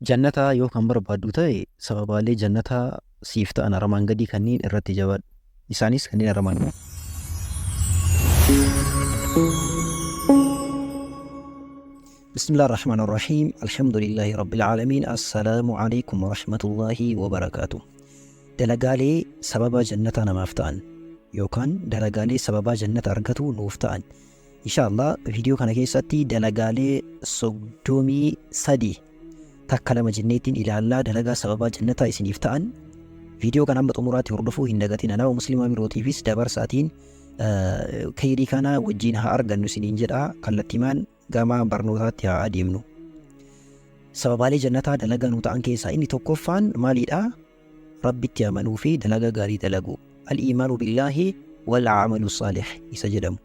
Jannataa yoo kan barbaaddu ta'e sababaalee jannataa siif ta'an armaan gadii kanneen irratti jabaadhu. Isaanis kanneen armaan بسم الله الرحمن الرحيم الحمد لله رب العالمين السلام عليكم ورحمة الله وبركاته دلقالي سببا جنة نمافتان يوكان دلقالي سببا جنة أرقتو نوفتان إن شاء الله فيديو كان كيساتي دلقالي صدومي سدي takkalama jenneetiin ilaallaa dalagaa sababaa jannataa isiniif ta'an viidiyoo kanaan baxumuraatti hordofuu hin dagatin. Anaa muslimaa birootiifis dabarsaatiin kayrii kana wajjin haa argannu isiniin jedhaa. Kallattimaan gama barnootaatti haa adeemnu. Sababaalee jannataa dalagaa nu ta'an keessaa inni tokkoffaan maalidha? Rabbitti amanuu fi dalagaa gaarii dalaguu. Al-iimaanu billaahi wal amalu saalih isa jedhamu.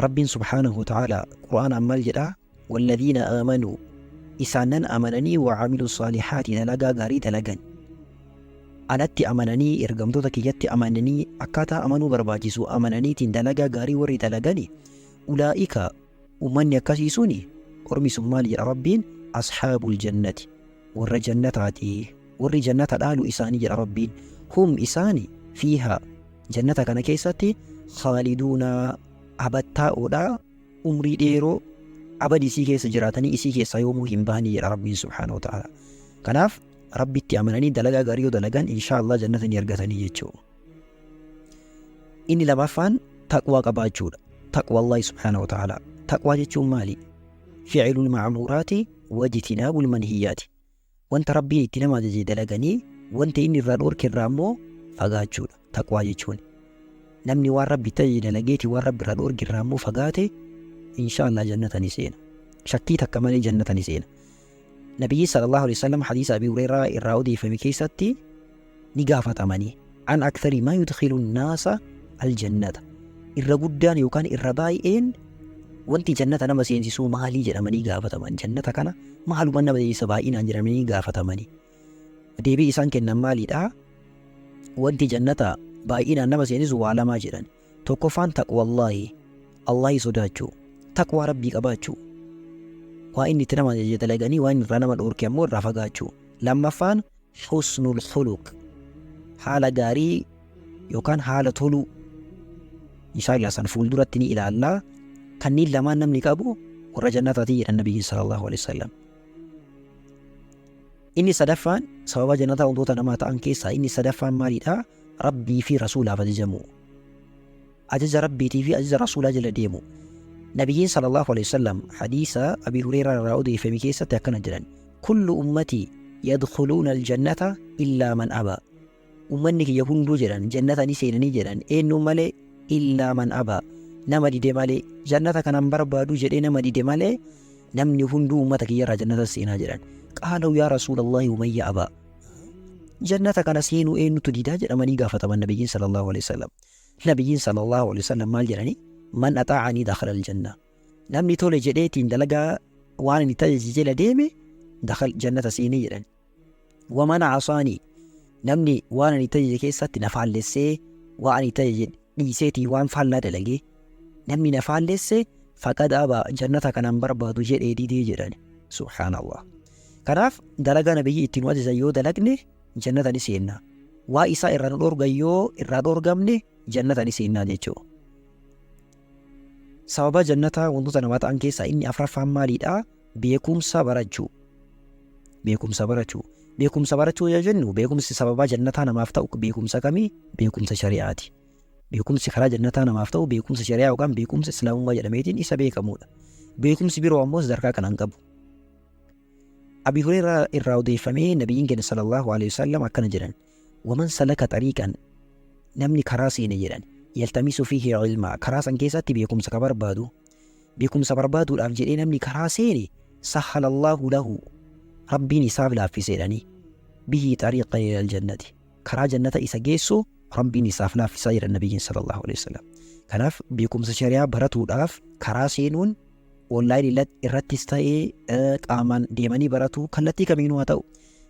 Rabbiin subhaanahu wa ta'ala qura'aan maal jedhaa? Walladhiina aamanuu isaanan amananii wa'amilu saalihaati dalagaa gaarii dalagan. Anatti amananii ergamtoota kiyyatti amananii akkaataa amanuu barbaachisu amananiitiin dalagaa gaarii warri dalagani ulaa'ika ummanni akkasiisuni ormi sun maal jedha Rabbiin? Ashaabul jannati warra jannataati. Warri jannata dhaalu isaanii jedha Rabbiin. Hum isaani fiihaa jannata kana keessatti khaaliduuna abattaa'oodha umrii dheeroo abadi isii keessa jiraatanii isii keessa yoomuu hin bahanii jedha Rabbiin subhaanahu wa ta'ala. Kanaaf Rabbitti amananii dalagaa gaarii yoo dalagan inshaallah jannata ni argatanii jechuudha. Inni lammaffaan taqwaa qabaachuudha. Taqwaa Allaahi subhaanahu wa ta'ala. Taqwaa jechuun maali? Ficilul ma'muuraati wajtinaabul manhiyyaati. Wanta Rabbiin itti nama ajaje dalaganii wanta inni irraa dhoorke irraa immoo fagaachuudha. Taqwaa jechuun namni waan Rabbi itti dalageeti waan Rabbi irraa dhoorke irraa immoo fagaate inshaallah jannata ni seena. Shakkii takka malee jannata ni seena. Nabiyyi sallallahu alaihi wasallam hadiisa Abii Hurayraa irraa odeeffame keessatti ni gaafatamanii an akthari maa yudkhilu nnaasa aljannata. Irra guddaan yookaan irra baay'een wanti jannata nama seensisuu maalii jedhamanii gaafataman. Jannata kana maaluma nama seensisa baay'inaan jedhamanii gaafatamanii. Deebii isaan kennan maalidha? Wanti jannata baay'inaan nama seensisu waa lamaa jedhan. Tokkoffaan taqwallaahi, Allaahi sodaachuu. Taqwaa Rabbii qabaachuu. Waa inni itti nama ajaje dalaganii waan irraa nama dhoorke ammoo irraa fagaachuu. Lammaffaan husnul khuluq, haala gaarii yookaan haala toluu. Inshaallah san fuulduratti ni ilaallaa. Kanneen lamaan namni qabu warra jannataati jedhan Nabiyyi sallallahu alaihi wasallam. Inni sadaffaan sababa jannataa wantoota namaa ta'an keessaa inni sadaffaan maalidha? Rabbii fi rasuulaaf ajajamuu. Ajaja Rabbiitii fi ajaja rasuulaa jala deemu. Nabiyyiin sallallahu alaihi wasallam hadiisa Abii Hurayraa irraa odeeffame keessatti akkana jedhan: kullu ummatii yadkhuluuna aljannata illaa man abaa. Ummanni kiyya hunduu jedhan jannata ni seenanii jedhan eenyu malee? Illaa man abaa, nama dide malee. Jannata kanan barbaadu jedhee nama dide malee namni hunduu ummata kiyyarraa jannata seenaa jedhan. Qaalu yaa rasuulallahi waman ya'abaa, jannata kana seenuu eenyutu didaa jedhamanii gaafataman Nabiyyiin sallallahu alaihi wasallam. Nabiyyiin sallallahu alaihi wasallam maal jedhani? Man axaacanii dakhala aljanna. Namni tole jedheetiin dalagaa waan inni tajaajile jala deeme jannata seenee jedhan. Waman casaanii, namni waan ani tajaajile keessatti na faallessee waan ani tajaajile dhiiseetii waan faallaa dalagee namni na faallesse faqad abaa, jannata kanan barbaadu jedhee didee jedhan. Subhaanallah. Kanaaf dalagaa nabiyyi ittiin ajajan yoo dalagne jannata ni seenna. Waa isaa irraa dhoorgan yoo irraa dhoorgamne jannata ni seennaa jechuudha. Sababa jannataa wantoota namaa ta'an keessaa inni afraffaan maalidha? Beekumsa barachuu. Beekumsa barachuu. Beekumsa barachuu yoo jennu beekumsi sababa jannataa namaaf ta'u beekumsa kamii? Beekumsa shari'aati. Beekumsi karaa jannataa namaaf ta'u beekumsa shari'aa yookaan beekumsa islaamummaa jedhameetiin isa beekamudha. Beekumsi biroo ammoo sadarkaa kanaan qabu. Abii Hurayraa irraa odeeffamee Nabiyyiin keenya sallallahu alaihi wasallam akkana jedhan: waman salaka xariiqan, namni karaa seene jedhan yaltamisu fiihi ilmaa, karaa san keessatti beekumsa ka barbaadu. Beekumsa barbaaduudhaaf jedhee namni karaa seene sahhala Allahu lahu, Rabbiin isaaf laaffiseedhani bihi xariiqa ilal jannati, karaa jannata isa geessu Rabbiin isaaf laaffisaa jedhan Nabiyyiin sallallahu alaihi wasallam. Kanaaf beekumsa shari'aa baratuudhaaf karaa seenuun online irrattis ta'ee qaamaan deemanii baratu kallattii kamiinuu haa ta'u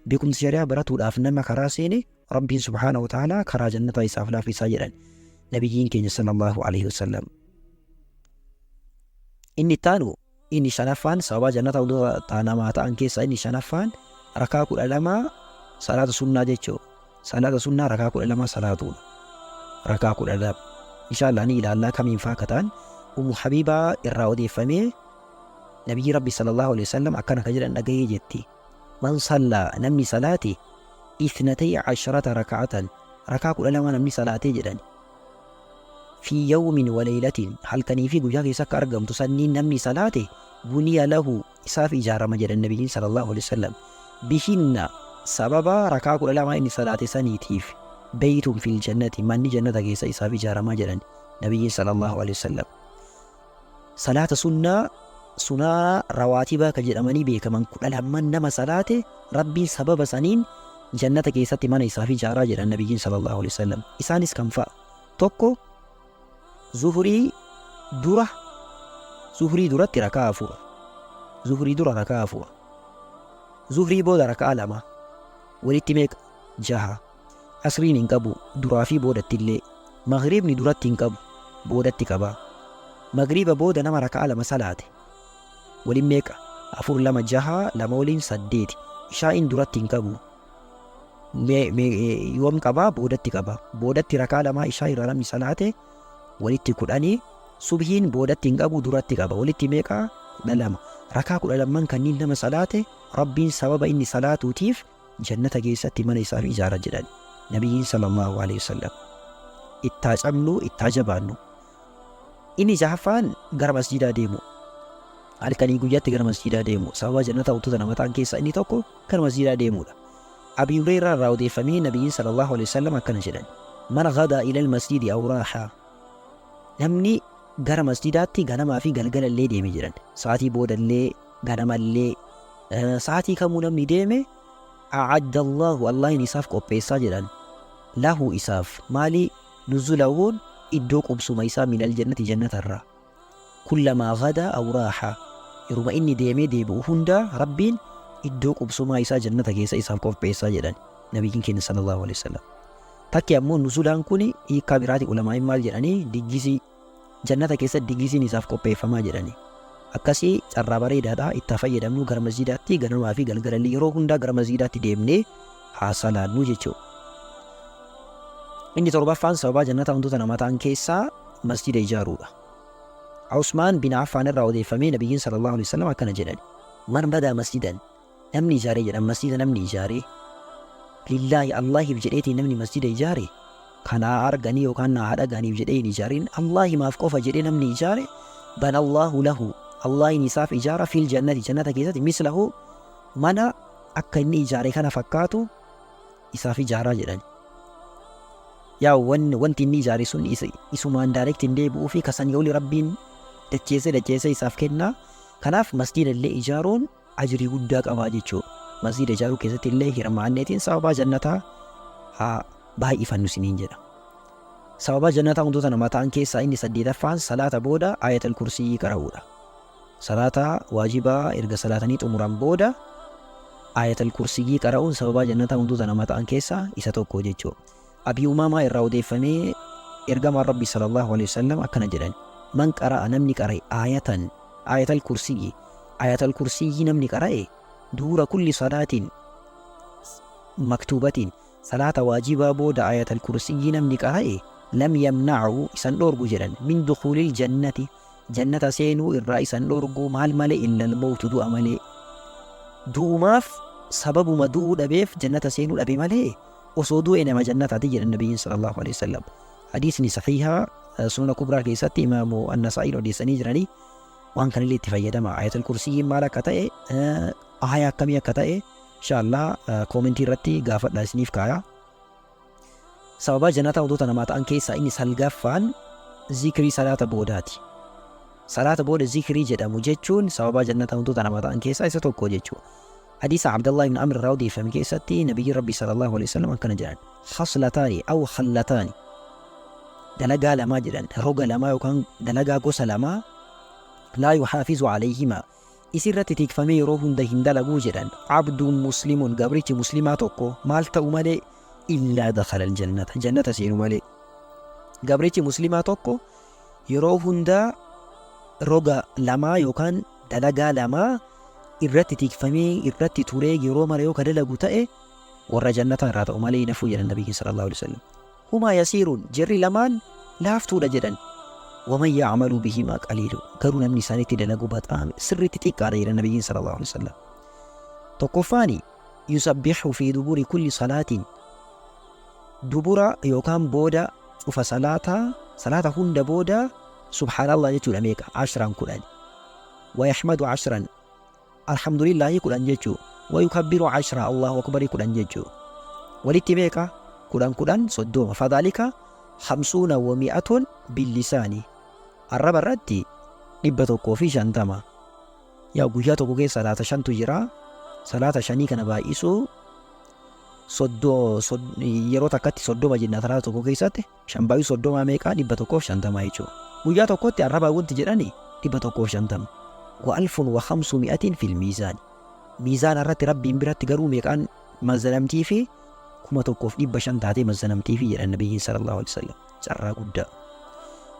beekumsa shari'aa baratuudhaaf nama karaa seene Rabbiin subhaanahu wa ta'ala karaa jannataa isaaf laaffisaa jedhan Nabiyyiin keenya sallallahu alaihi wasallam. Inni taanu inni shanaffaan sababa jannata hunduuta namaa ta'an keessaa inni shanaffaan rakaa 12 salaata sunnaa jechuudha. Salaata sunnaa rakaa 12 salaatuudha. Rakaa 12 inshallah ni ilaallaa kamiin faa akka ta'an Ummu Habibaa irraa odeeffamee nabiyyi rabbi sallallahu alaihi wasallam akkana ka jedhan dhagahee jetti. Man sallaa namni salaate 12 raka'atan rakaa 12 namni salaatee jedhan. في يوم وليلة هل كان في جوجا في سكر أرقم تصنين نمني صلاته بني له إساف إجارة مجد النبي صلى الله عليه وسلم بهن سبب ركاك العلماء إن صلاة سنيتيف بيت في الجنة من جنة كيس إساف إجارة مجد النبي صلى الله عليه وسلم صلاة سنة رواتب كجد أمني بك من كل من نما صلاته ربي سبب سنين جنة كيس من إساف إجارة مجد النبي صلى الله عليه وسلم إسانس كم فا توكو zuhurii duratti rakaa 4 zuhurii dura rakaa 4 zuhurii booda rakaa 2 walitti meeqa 6 asriin hin qabu duraa fi boodatti illee magriibni duratti hin qabu boodatti qaba magriiba booda nama rakaa 2 salaate waliin meeqa 4 2 6 2 waliin 8 ishaa'iin duratti hin qabu yoom qaba boodatti rakaa 2 ishaa irra namni salaate walitti 10 subhiin boodatti hin qabu duratti qaba walitti meeqa 12 rakaa 12 kanniin nama salaate rabbiin sababa inni salaatuutiif jannata keessatti mana isaaf ijaara jedhan nabiyyiin sallallahu alaihi wasallam. Ittaa cabnu ittaa jabaannu inni jahaffaan gara masjidaa deemu halkanii guyyaatti gara masjidaa deemu sababa jannata ututa nama ta'an keessaa inni tokko kan masjidaa deemudha. Abii Hurayraa irraa odeeffamee nabiyyiin sallallahu alaihi wasallam akkana jedhan man ghadaa ila almasjidi aw raaha namni gara masjidaatti ganamaa fi galgala illee deeme jedhan sa'aatii boodallee ganamallee sa'aatii kamuu namni deeme a'adda Allahin isaaf qopheessaa jedhan lahu isaaf maali nuzulahu iddoo qubsuma isaa minal jannati jannatarraa kullamaa ghadaa aw raaha yeruma inni deemee deebi'u hunda rabbiin iddoo qubsumaa isaa jannata keessa isaaf qopheessaa jedhan nabiyyiin keenya sallallahu alaihi wasallam. Takki ammoo nuzulaan kun hiikaa biraati ulamaa'in maal jedhanii diggisii jannata keessatti diggisiin isaaf qopheeffamaa jedhanii akkasii carraa bareedaadha itti fayyadamnu gara masjidaatti ganamaa fi galgalallee yeroo hundaa gara masjidaatti deemnee haa salaannu jechuudha. Inni torbaffaan sababa jannata hunduuta nama ta'an keessaa masjida ijaaruudha. Usmaan bin Affaan irraa odeeffamee nabiyyiin sallallahu alaihi wasallam akkana jedhan man badaa masjidan namni ijaaree jedhan masjida namni ijaaree lillahi allahiif jedheetiin namni masjida ijaare kanaa arganii yookaan naa dhagaaniif jedhee hin ijaarin allahi maaf qofa jedhee namni ijaare bana allahu lahu allahin isaaf ijaara fil jannati jannata keessatti mislahu mana akka inni ijaare kana fakkaatu isaaf ijaaraa jedhan. Yaa wanti inni ijaare sun isumaan direct hin deebi'uu fi kasan yooli rabbiin dacheesse isaaf kennaa kanaaf masjida illee ijaaruun ajrii guddaa qabaa jechuudha. Masjida ijaaruu keessatti illee hirmaanneetiin sababa jannataa haa baay'ifannu siniin jedha. Sababa jannataa hundoota nama ta'an keessaa inni 8ffaan salaata booda ayatul kursii qara'uudha. Salaata waajibaa erga salaatanii xumuran booda ayatul kursii qara'uun sababa jannataa hundoota nama ta'an keessaa isa tokko jechuudha. Abii Umaamaa irraa odeeffamee ergamaan Rabbi sallallahu alaihi wasallam akkana jedhan man qara'a namni qara'e ayatul kursii namni qara'e dura kulli salaatin maktubatin salaata waajibaa booda ayatul kursii namni qara'e lam yamna'u isan dhorgu jedhan min dukhulil jannati jannata seenuu irraa isan dhorgu maal malee illa al-mawtu du'a malee du'umaaf sababuma du'uu dhabeef jannata seenuu dhabe malee osoo du'e nama jannataati jedhan nabiyyiin sallallahu alaihi wasallam. Hadiisni sahiha sunan kubraa keessatti imaamu an-Nasaa'i odeessanii jiranii waan kanillee itti fayyadama. Ayatul kursii maal akka ta'e aaya akkamii akka ta'e inshallah koomentii irratti gaafadhaa isiniif kaaya. Sababa jannata hundoota namaa ta'an keessaa inni salgaffaan zikrii salaata boodaati. Salaata booda zikrii jedhamu jechuun sababa jannata hundoota namaa ta'an keessaa isa tokko jechuudha. حديث عبد الله بن عمرو الراودي في مكيستي نبي ربي صلى الله عليه وسلم كان جان خصلتان أو خلتان دلقا لما جران رقا لما يكون دلقا قوس لما لا يحافظ عليهما إسرة تكفمي روحن دهن دلقو جران عبد مسلم قبريت مسلماتوكو مالتا أمالي إلا دخل الجنة جنة سين أمالي قبريت مسلماتوكو يروحن دا رقا لما يكون dalagaa lamaa irratti tikfamee irratti turee yeroo mara yoo kadalagu ta'e warra jannataa irraa ta'u malee nafuu jedhan nabiyyi sallallahu alaihi wasallam. Humaa yasiiruun jarri lamaan laaftuudha jedhan. Waman ya'malu bihimaa qaliilu garuu namni isaanitti dalagu bataame sirriitti xiqqaadha jedhan nabiyyiin sallallahu alaihi wasallam. Tokkoffaani yusabbihu fi duburi kulli salaatiin dubura yookaan booda cufa salaata hunda booda subhaanallah jechuudha meeqa 10 ويحمد 10 الحمد لله كدان جچو ويكبر 10 الله اكبر كدان جچو ولتي ميقا كدان صدوم فذلك 50 و100 باللسان الرب الردي نبتو كوفي شانتما يا غوجاتو كوكي صلاه شانتو جرا صلاه شاني كان بايسو صدو يرو تكاتي صدو ماجنا صلاه كوكي ساتي شامبايو صدو ما ميقا نبتو كوف شانتما يچو غوجاتو كوتي الرب ونت جراني نبتو كوف شانتما و1500 في الميزان ميزان الرت ربي برت قرو ميقان مزنمتي في كما توقف دي بشان تاتي مزنمتي في النبي صلى الله عليه وسلم جرى قد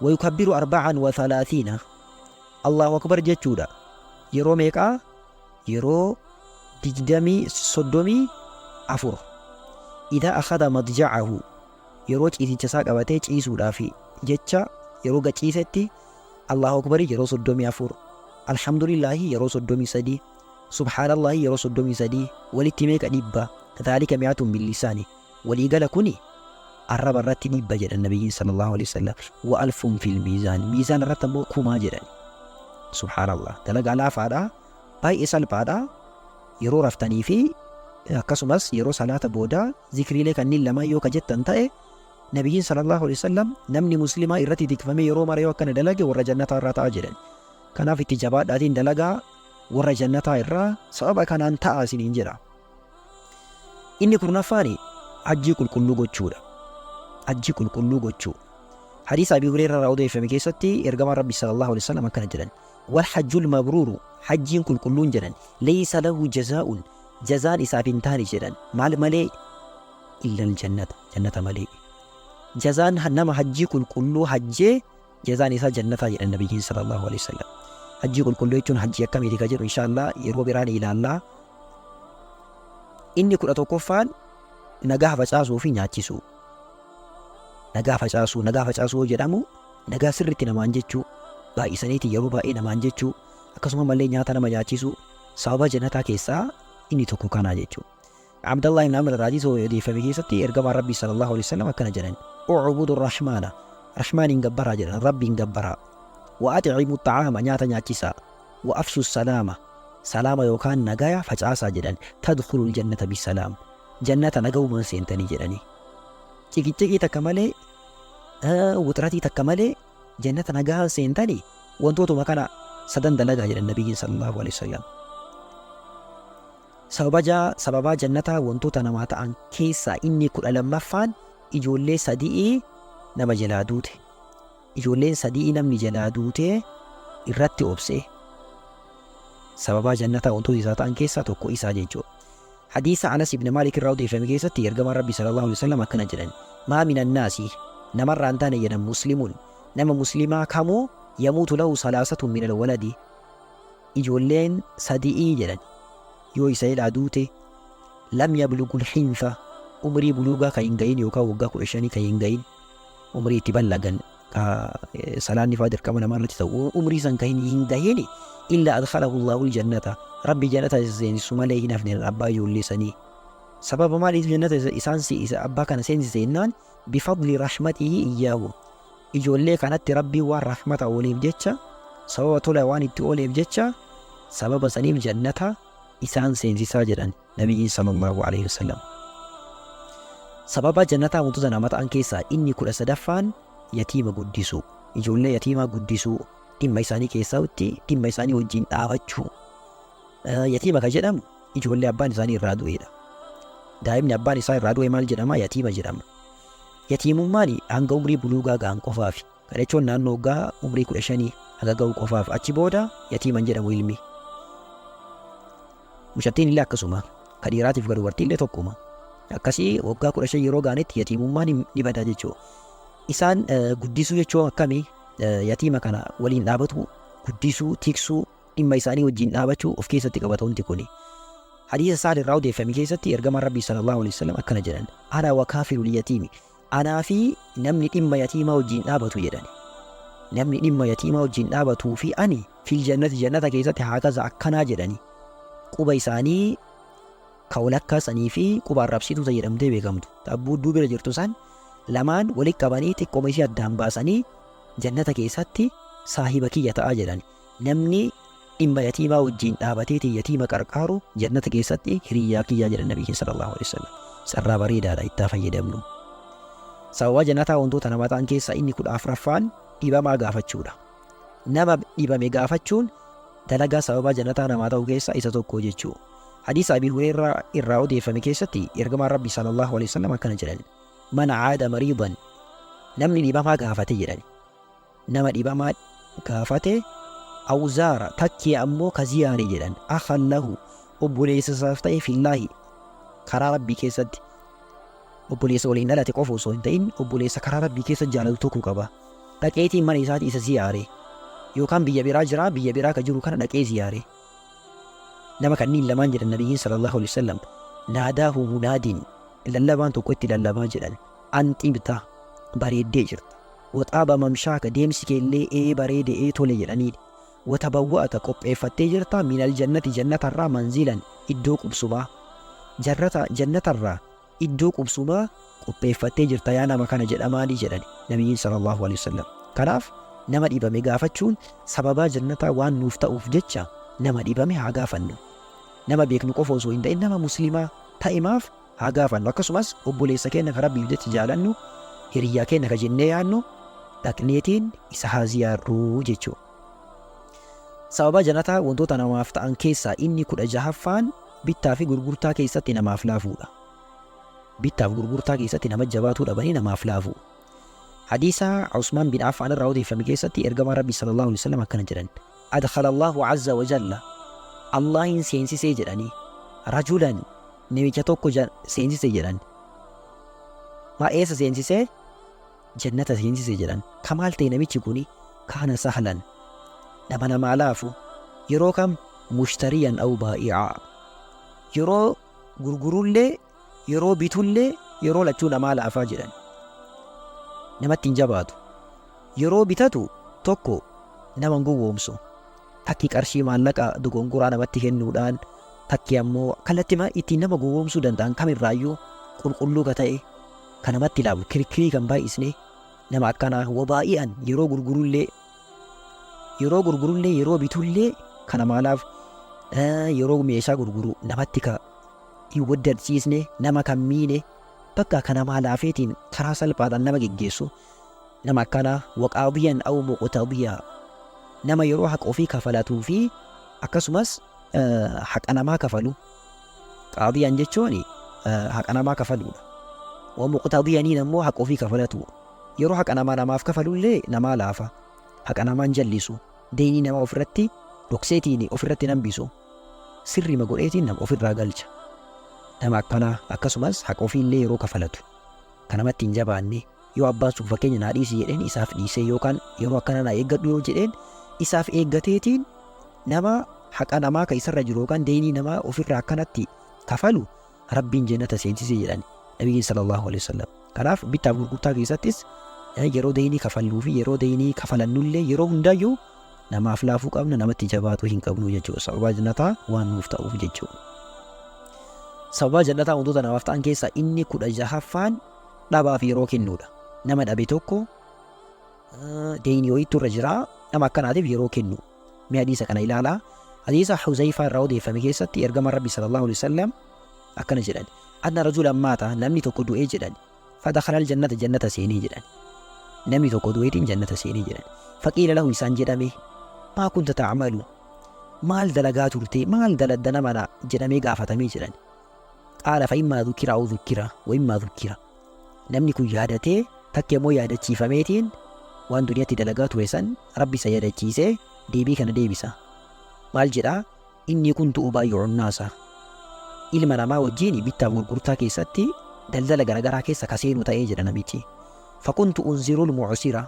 ويكبر 34 الله أكبر جتشودا يرو ميقا يرو تجدمي صدومي أفور إذا أخذ مضجعه يروج إذا تساق أبتيج إيسو دافي جتشا يرو قتشيستي الله أكبر يرو صدومي أفور الحمد لله يرو صدومي سدي سبحان الله يرو صدومي سدي ولتميك نبا كذلك 100 باللسان وليقال كوني الرب الرت نبا جد النبي صلى الله عليه وسلم و1000 في الميزان ميزان رتبو كما جد سبحان الله تلقى على فادا باي إسال فادا يرو رفتني في كسمس يرو صلاة بودا ذكري لك أن لما يوكا جد تنتهي نبي صلى الله عليه وسلم نمني مسلمة إرتي تكفمي يرو مريو كان دلقي ورجنة الرتا جدا kanaaf itti jabaadhaatiin dalagaa warra jannataa irraa sababa kanaan ta'a isiniin jedha. Inni kurnaffaani hajjii qulqulluu gochuudha. Hajjii qulqulluu gochuu. Hadiisa Abii Hurayraa irraa odeeffame keessatti ergamaan Rabbi sallallahu alaihi wasallam akkana jedhan. Wal hajjul mabruuru hajjiin qulqulluun jedhan laysa lahu jazaa'un jazaan isaaf hin taane jedhan maal malee illa jannata malee. Jazaan nama hajjii qulqulluu hajjee jazaan isaa jannataa jedhan nabiyyiin sallallahu alaihi wasallam. Hajjii qulqulluu jechuun hajjii akkamiiti ka jedhu inshallah yeroo biraan ilaallaa. Inni 11ffaan nagaa facaasuu fi nyaachisuu. Nagaa facaasuu jedhamu nagaa sirriitti namaan jechuu baay'isaniiti yeroo baay'ee namaan jechuu akkasuma mallee nyaata nama nyaachisuu sababa jannataa keessaa inni tokko kana jechuu. Abdallah ibn Amr raadii odeeffame keessatti ergamaan Rabbi sallallahu alaihi wasallam akkana jedhan u'budu rahmaana rahmaaniin gabbaraa jedhan rabbiin gabbaraa وأطعموا الطعام نياتا نياتشيسا وأفشوا السلام سلام يوكان نغايا فجاسا جدن تدخلوا الجنة بالسلام جنة نغو من سينتني جدني تيكي تكمالي وطراتي تكمالي جنة نغايا سينتني وانتوتو مكانا سدن دلغا جدن النبي صلى الله عليه وسلم سببا جنة وانتوتا نماتا عن كيسا إني كل ألمفان إجولي صديقي نما جلادوتي ijoolleen sadii namni jalaa duutee irratti obsee sababa jannataa wantoota isaa ta'an keessaa tokko isaa jechuudha. Hadiisa Anas ibn Maalik irraa odeeffame keessatti ergamaan Rabbi sallallahu alaihi wasallam akkana jedhan maa minan naasi namarraa hin taane jedhan muslimuun nama muslimaa kamuu yamuutu lahu salaasatun min alwaladi ijoolleen sadii jedhan yoo isa jalaa duute lam yablugul hinfa umrii buluugaa kan hin gahin yookaan waggaa 15 kan hin gahin umrii itti ballagan salaanni faa dirqama namarratti ta'u umrii san kan hin gahini illa adkhalahu Allahu aljannata rabbi jannata seensisu malee hin hafne abbaa ijoollee sanii sababa maaliif jannata isaan abbaa kana seensise jennaan bifadli rahmatihi iyyaahu ijoollee kanatti rabbii waan rahmata ooleef jecha sababa tola waan itti ooleef jecha sababa saniif jannata isaan seensisaa jedhan nabiyyi sallallahu alaihi wasallam. Sababa jannataa wantoota nama ta'an keessaa inni 13ffaan yatiima guddisuu ijoollee yatiimaa guddisuu dhimma isaanii keessatti dhimma isaanii wajjin dhaabachuu. Yatiima kan jedhamu ijoollee abbaan isaanii irraa du'eedha. Daa'imni abbaan isaa irraa du'e maal jedhama? Yatiima jedhama. Yatiimummaan hanga umrii buluugaa ga'an qofaafi. Kana jechuun naannoo waggaa umrii 15 hanga ga'u qofaaf achi booda yatiiman jedhamu ilmi. Mucattiin illee akkasuma kan dhiiraatiif kan dubartii illee tokkuma. Akkasii waggaa 15 yeroo ga'anitti yatiimummaan ni bada jechuudha. Isaan guddisuu jechuun akkamii yatiima kana waliin dhaabatu guddisuu tiksuu dhimma isaanii wajjin dhaabachuu of keessatti qabata wanti kuni. Hadiisa Sa'd irraa odeeffame keessatti ergamaan Rabbii sallallahu alaihi wasallam akkana jedhan, ana wa kaafirul yatiimi, anaa fi namni dhimma yatiimaa wajjin dhaabatu jedhan. Namni dhimma yatiimaa wajjin dhaabatuu fi ani fil jannati jannata keessatti haakaza akkanaa jedhani. Quba isaanii kawlakkaasanii fi quba arrabsituu jedhamtee beekamtu. Abbuudduu bira jirtu san lamaan walitti qabanii xiqqooma ishee addaan baasanii jannata keessatti saahiba kiyya ta'a jedhan. Namni dhimma yatiimaa wajjin dhaabateeti yatiima qarqaaru jannata keessatti hiriyyaa kiyyaa jedhan Nabiyyi sallallahu alaihi wasallam. Sarraa bareedaadha itti fayyadamnu. Sababa jannataa wantoota nama ta'an keessaa inni 14ffaan dhibamaa gaafachuudha. Nama dhibame gaafachuun dalagaa sababa jannataa namaa ta'u keessaa isa tokko jechuu. Hadiisa Abii Hurayraa irraa odeeffame keessatti ergamaan Rabbii sallallahu alaihi wasallam akkana jedhan, man caada mariidan, namni dhibamaa gaafate jedhan. Nama dhibamaa gaafate awzaara takkee ammoo ka ziyaare jedhan, akhan lahu obboleessa isaaf ta'e fillaahi karaa Rabbii keessatti. Obboleessa waliin dhalate qofa osoo hin ta'in obboleessa karaa Rabbii keessa jaalatu tokko qaba. Dhaqeetiin mana isaati isa ziyaare yookaan biyya biraa jira, biyya biraa ka jiru kana dhaqee ziyaare. Nama kanniin lamaan jedhan Nabiyyiin sallallahu alaihi wasallam, naadaahu munaadiin, lallabaan tokko itti lallabaa jedhan, an xibta bareeddee jirta, waxaaba mamshaaka deemsi keellee bareede tole jedhanii, watabawwa'ata qopheeffattee jirta minal jannati jannatarraa manzilan iddoo qubsumaa, jannatarraa iddoo qubsumaa qopheeffattee jirta yaa nama kana jedhamaanii jedhan Nabiyyiin sallallahu alaihi wasallam. Kanaaf nama dhibame gaafachuun sababaa jannataa waan nuuf ta'uuf jecha nama dhibame haa gaafannu. Nama beeknu qofa osoo hin ta'in nama muslimaa ta'imaaf haa gaafannu. Akkasumas obboleessa keenya ka Rabbiif jecha jaalannu, hiriyyaa keenya ka jennee yaannu dhaqneetiin isa haa ziyaarruu jechuudha. Sababa jannataa wantoota namaaf ta'an keessaa inni 16ffaan bittaa fi gurgurtaa keessatti namaaf laafuudha. Bittaaf gurgurtaa keessatti nama jabaatuu dhabanii namaaf laafu. Hadiisa Usmaan bin Affaan irraa odeeffame keessatti ergamaan Rabbii sallallahu alaihi wasallam akkana jedhan, adkhala Allahu azza wa jalla, Allahin seensisee jedhanii, rajulan namicha tokko seensise jedhan. Eessa seensisee? Jannata seensise jedhan. Kamaal ta'e namichi kuni? Kaana sahlan, nama namaa laafu. Yeroo kam? Mushtariyan aw baa'i'aa, yeroo gurgurullee yeroo bitullee yeroo lachuu namaa laafaa jedhan. Namatti hin jabaatu. Yeroo bitatu tokko nama gowwoomsu, takki qarshii maallaqa dogongoraa namatti kennuudhaan, takki ammoo kallattii ittiin nama gowwoomsuu danda'an kamirraayyuu qulqulluu ka ta'e kan namatti laafu kirkirii kan baay'isne nama akkanaa. Wabaa'i'an yeroo gurgurullee yeroo bitullee kan namaa laafu, yeroo meeshaa gurguru namatti ka hin waddarsiisne, nama kan miine, bakka kan namaa laafeetiin karaa salphaadhaan nama geggeessu nama akkanaa. Waqaadiyan aw muqtadiyaa, nama yeroo haqa ofii kafalatuu fi akkasumas haqa namaa kafalu. Qaadiyaan jechuun haqa namaa kafaluudha. Wa muqtadiyaniin ammoo haqa ofii kafalatu. Yeroo haqa namaaf kafalullee namaa laafa, haqa namaan jallisu, deynii nama ofirratti dhokseetiin ofirratti nambisu, sirrima godheetiin nama ofirraa galcha. Nama akkanaa akkasumas haqa ofiillee yeroo kafalatu kan namatti hin jabaanne, yoo abbaan sun fakkeenya naa dhiisi jedheen isaaf dhiisee yookaan yeroo akkana naa eeggadhu yoo jedheen isaaf eeggateetiin nama haqa namaa ka isarra jiru yookaan deynii namaa ofirraa akkanatti kafalu Rabbiin jannata seensisee jedhan Nabiyyiin sallallahu alaihi wasallam. Kanaaf bittaaf gurgurtaa keessattis yeroo deynii kafalluu fi yeroo deynii kafalannullee yeroo hundaayyuu namaaf laafuu qabna, namatti jabaatuu hin qabnu jechuudha. Sababa jannataa waan nuuf ta'uuf jechuudha. Sababa jannataa wantoota namaaf ta'an keessaa inni 16ffaan dhabaaf yeroo kennuudha. Nama dhabe tokko deynii wayiitu irra jira, nama akkanaatiif yeroo kennu. Mee hadiisa kana ilaalaa. Hadiisa Huzayfaa irraa odeeffame keessatti ergamaan Rabbi sallallahu alaihi wasallam akkana jedhan, anna rajulan maata, namni tokko du'ee jedhan, fadakhala aljannata jannata seenee jedhan. Namni tokko du'eetiin jannata seenee jedhan. Faqiila lahu isaan jedhame, maa kunta ta'malu, maal dalagaa turte, maal daladda namana jedhamee gaafatamee jedhan. Qaala fa immaa dhukkira aw dhukkira wa immaa dhukkira. Namni kun yaadatee takke immoo yaadachiifameetiin waan duniyaatti dalagaa ture san Rabbi isa yaadachiisee deebii kana deebisa. Maal jedhaa? Inni kuntu ubaayi'u naasa, ilma namaa wajjiin bittaaf gurgurtaa keessatti daldala garagaraa keessa kaseenu ta'ee jedha namichi. Fakuntu unzirul mu'sira,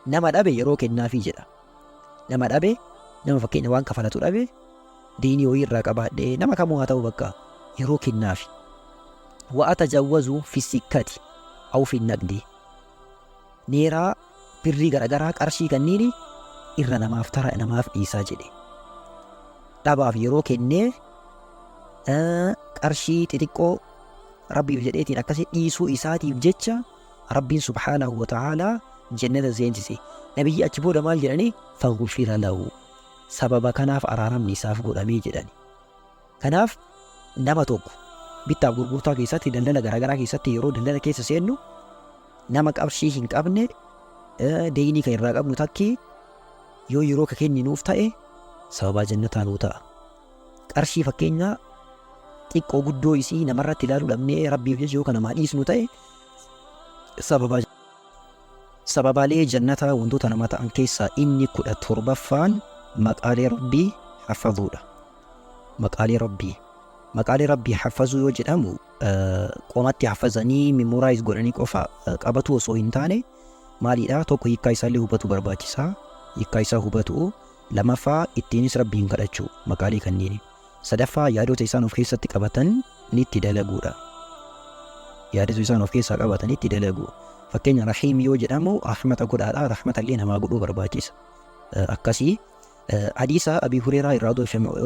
nama dhabe yeroo kennaafii jedha. Nama dhabe nama fakkeenya waan kafalatu dhabe diinii wayii irraa qabaadhee nama kamuu haa ta'u bakka yeroo kennaafi. وأتجوز في السكة أو في النقد نيرا birrii garagaraa qarshii kanniini irra namaaf tara namaaf dhiisaa jedhe dhabaaf yeroo kennee qarshii xixiqqoo rabbiif jedheetiin akkasii dhiisuu isaatiif jecha rabbiin subhaanahu wa ta'aalaa jannata seensise. Nabiyyi achi booda maal jedhanii faghufira lahu sababa kanaaf araaramni isaaf godhamee jedhani. Kanaaf nama tokko bittaaf gurgurtaa keessatti daldala garagaraa keessatti yeroo daldala keessa seennu nama qarshii hin qabne deeyinii kan irraa qabnu takki yoo yeroo ka kenninuuf ta'e sababa jannataa nuu ta'a. Qarshii fakkeenya xiqqoo guddoo isii namarratti ilaaluu dhabnee rabbiif jecha yoo kana maa dhiisnu ta'e sababaalee jannataa wantoota nama ta'an keessaa inni 17ffaan maqaalee rabbii haffazuudha. Maqaalee rabbii haffazuu yoo jedhamu qomatti haffazanii memoraayiz godhanii qofa qabatu osoo hin taane maaliidha tokko hiikkaa isaallee hubatu barbaachisaa. Hiikkaa isaa hubatu lamaffaa ittiinis rabbiin kadhachuu maqaalee kanneen sadaffaa yaadota isaan of keessatti qabatan nitti dalaguudha. Yaadota isaan of keessaa qabatan nitti dalagu. Fakkeenya rahiim yoo jedhamu rahmata godhaadha. Rahmatallee namaa godhuu barbaachisa. Akkasii hadiisa Abii Hureeraa irraa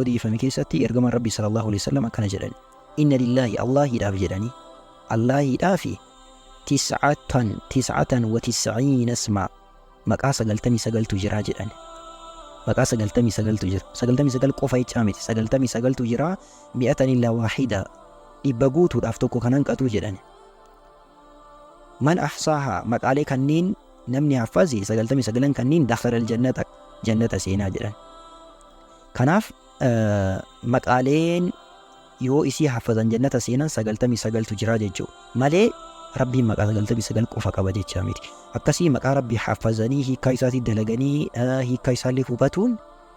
odeeffame keessatti ergamaan Rabbii sallallahu alaihi wasallam akkana jedhan inna lillaahi allahiidhaaf jedhanii allahiidhaafi tis'atan wa tis'iina isma maqaa 99tu jira jedhan. Maqaa 99tu jira. 99 qofa jechaa miti. 99tu jira mi'atan illaa waahida dhibba guutuudhaaf tokko kan hanqatu jedhan. Man ahsaaha maqaalee kanneen namni haffaze 99 kanneen dakhala jannata seenaa jedhan. Kanaaf maqaaleen yoo isii haffazan jannata seenan 99tu jira jechuudha. Malee rabbiin maqaa 99 qofa qaba jechaa miti. Akkasii maqaa rabbii haffazanii hiikkaa isaatii dalaganii hiikkaa isaallee hubatuun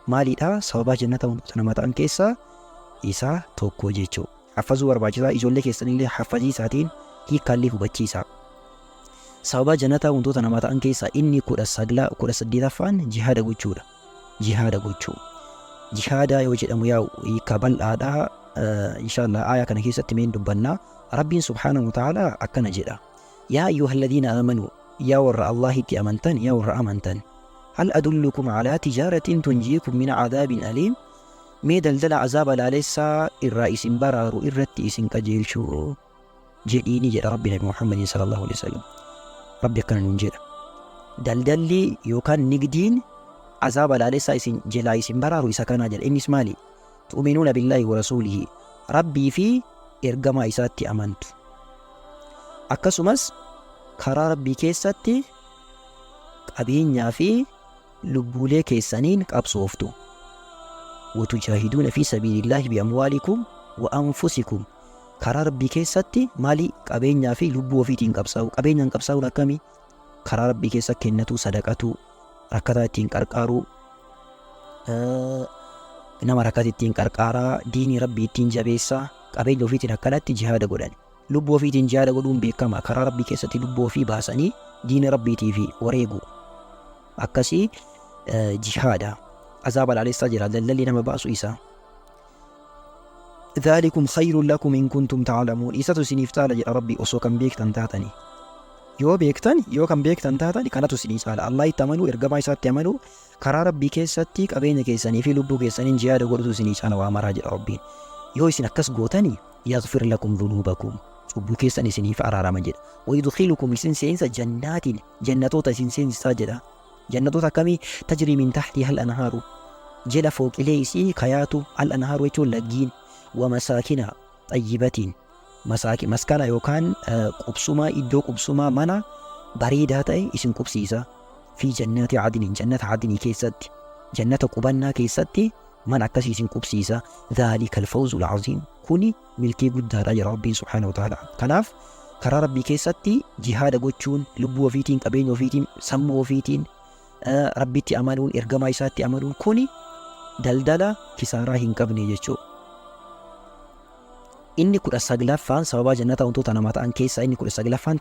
maaliidha sababa jannata wantoota nama ta'an keessaa isaa tokko jechuudha. Haffazuu barbaachisaa. Ijoollee keessanillee haffasiisaatiin hiikkaallee hubachiisaa. Sababa jannata wantoota nama ta'an keessaa inni 18ffaan jihaada gochuudha. Jihaada yoo jedhamu yaa hiikkaa bal'aadha. Inshallah aayaa kana keessatti meen dubbannaa. Rabbiin subhaanahu wa ta'ala akkana jedha yaa ayyuhalladhiina aamanuu yaa warra Allahitti amantan yaa warra amantan hal adullukum alaa tijaaratin tunjiikum min cadaabin aliim mee daldala azaaba laalessaa irraa isin baraaru irratti isin qajeelchuu jedhiini jedha Rabbi Nabi Muhammadin sallallahu alaihi wasallam. Rabbi akkana nuun jedha daldalli yookaan nigdiin azaaba laalessaa isin jalaa isin baraaru isa kanaa jedha. Innis maali? tu'minuuna billaahi wa rasuulihi rabbii fi ergamaa isaatti amantu. Akkasumas karaa rabbii keessatti qabeenyaa fi lubbuulee keessaniin qabsooftu. Watujaahiduuna fi sabiilillaahi biamwaalikum wa anfusikum karaa rabbii keessatti maali qabeenyaa fi lubbuu ofiitiin qabsaa'u. Qabeenyaan qabsaa'uun akkamii? Karaa rabbii keessa kennatu, sadaqatu, rakkataa ittiin qarqaaru, nama rakkata ittiin qarqaaraa, diinii rabbii ittiin jabeessaa. Qabeenya ofiitiin akkanatti jihaada godhan. Lubbuu ofiitiin jihaada godhuun beekama. Karaa rabbii keessatti lubbuu ofii baasanii diina rabbiitiif wareegu. Akkasii jihaada. Azaaba laalessaa jira daldalli nama baasu isaa. Dhaalikum khayrun lakum in kuntum ta'lamuun. Isatu isiniif taala jedha Rabbi osoo kan beektan taatani. Yoo kan beektan taatani kanatu isiniif taala. Allah itti amanuu, ergamaa isaatti amanuu, karaa rabbii keessatti qabeenya keessanii fi lubbuu keessaniin jihaada godhutu isiniif taala waa maraa jedha Rabbiin. Yoo isin akkas gootanii yaghfir lakum dhunuubakum cubbuu keessan isiniif araarama jedha. Wayudkhilukum isin seensa jannaatiin jannatoota isin seensisaa jedha. Jannatoota akkamii? Tajrii min tahtihaa al-anhaaru jala fooqilee isii kayaatu al-anhaaru jechuun laggiin wa masaakina xayyibatiin maskana yookaan qubsumaa iddoo qubsumaa mana bareedaa ta'e isin qubsiisa fi jannaati cadniin jannata cadnii keessatti jannata qubannaa keessatti من أكسي سين كوبسيسا ذلك الفوز العظيم كوني ملكي قد راجع ربي سبحانه وتعالى. كناف كرا ربي كيستي جهاد قوتشون لبو وفيتين قبين وفيتين سمو وفيتين ربيتي أمانون إرقما إساتي أمانون كوني دلدلا كساراهن قبني جيشو. إني كل السجلافان سبب جنة وانتو تنامات عن كيسا إني كل السجلافان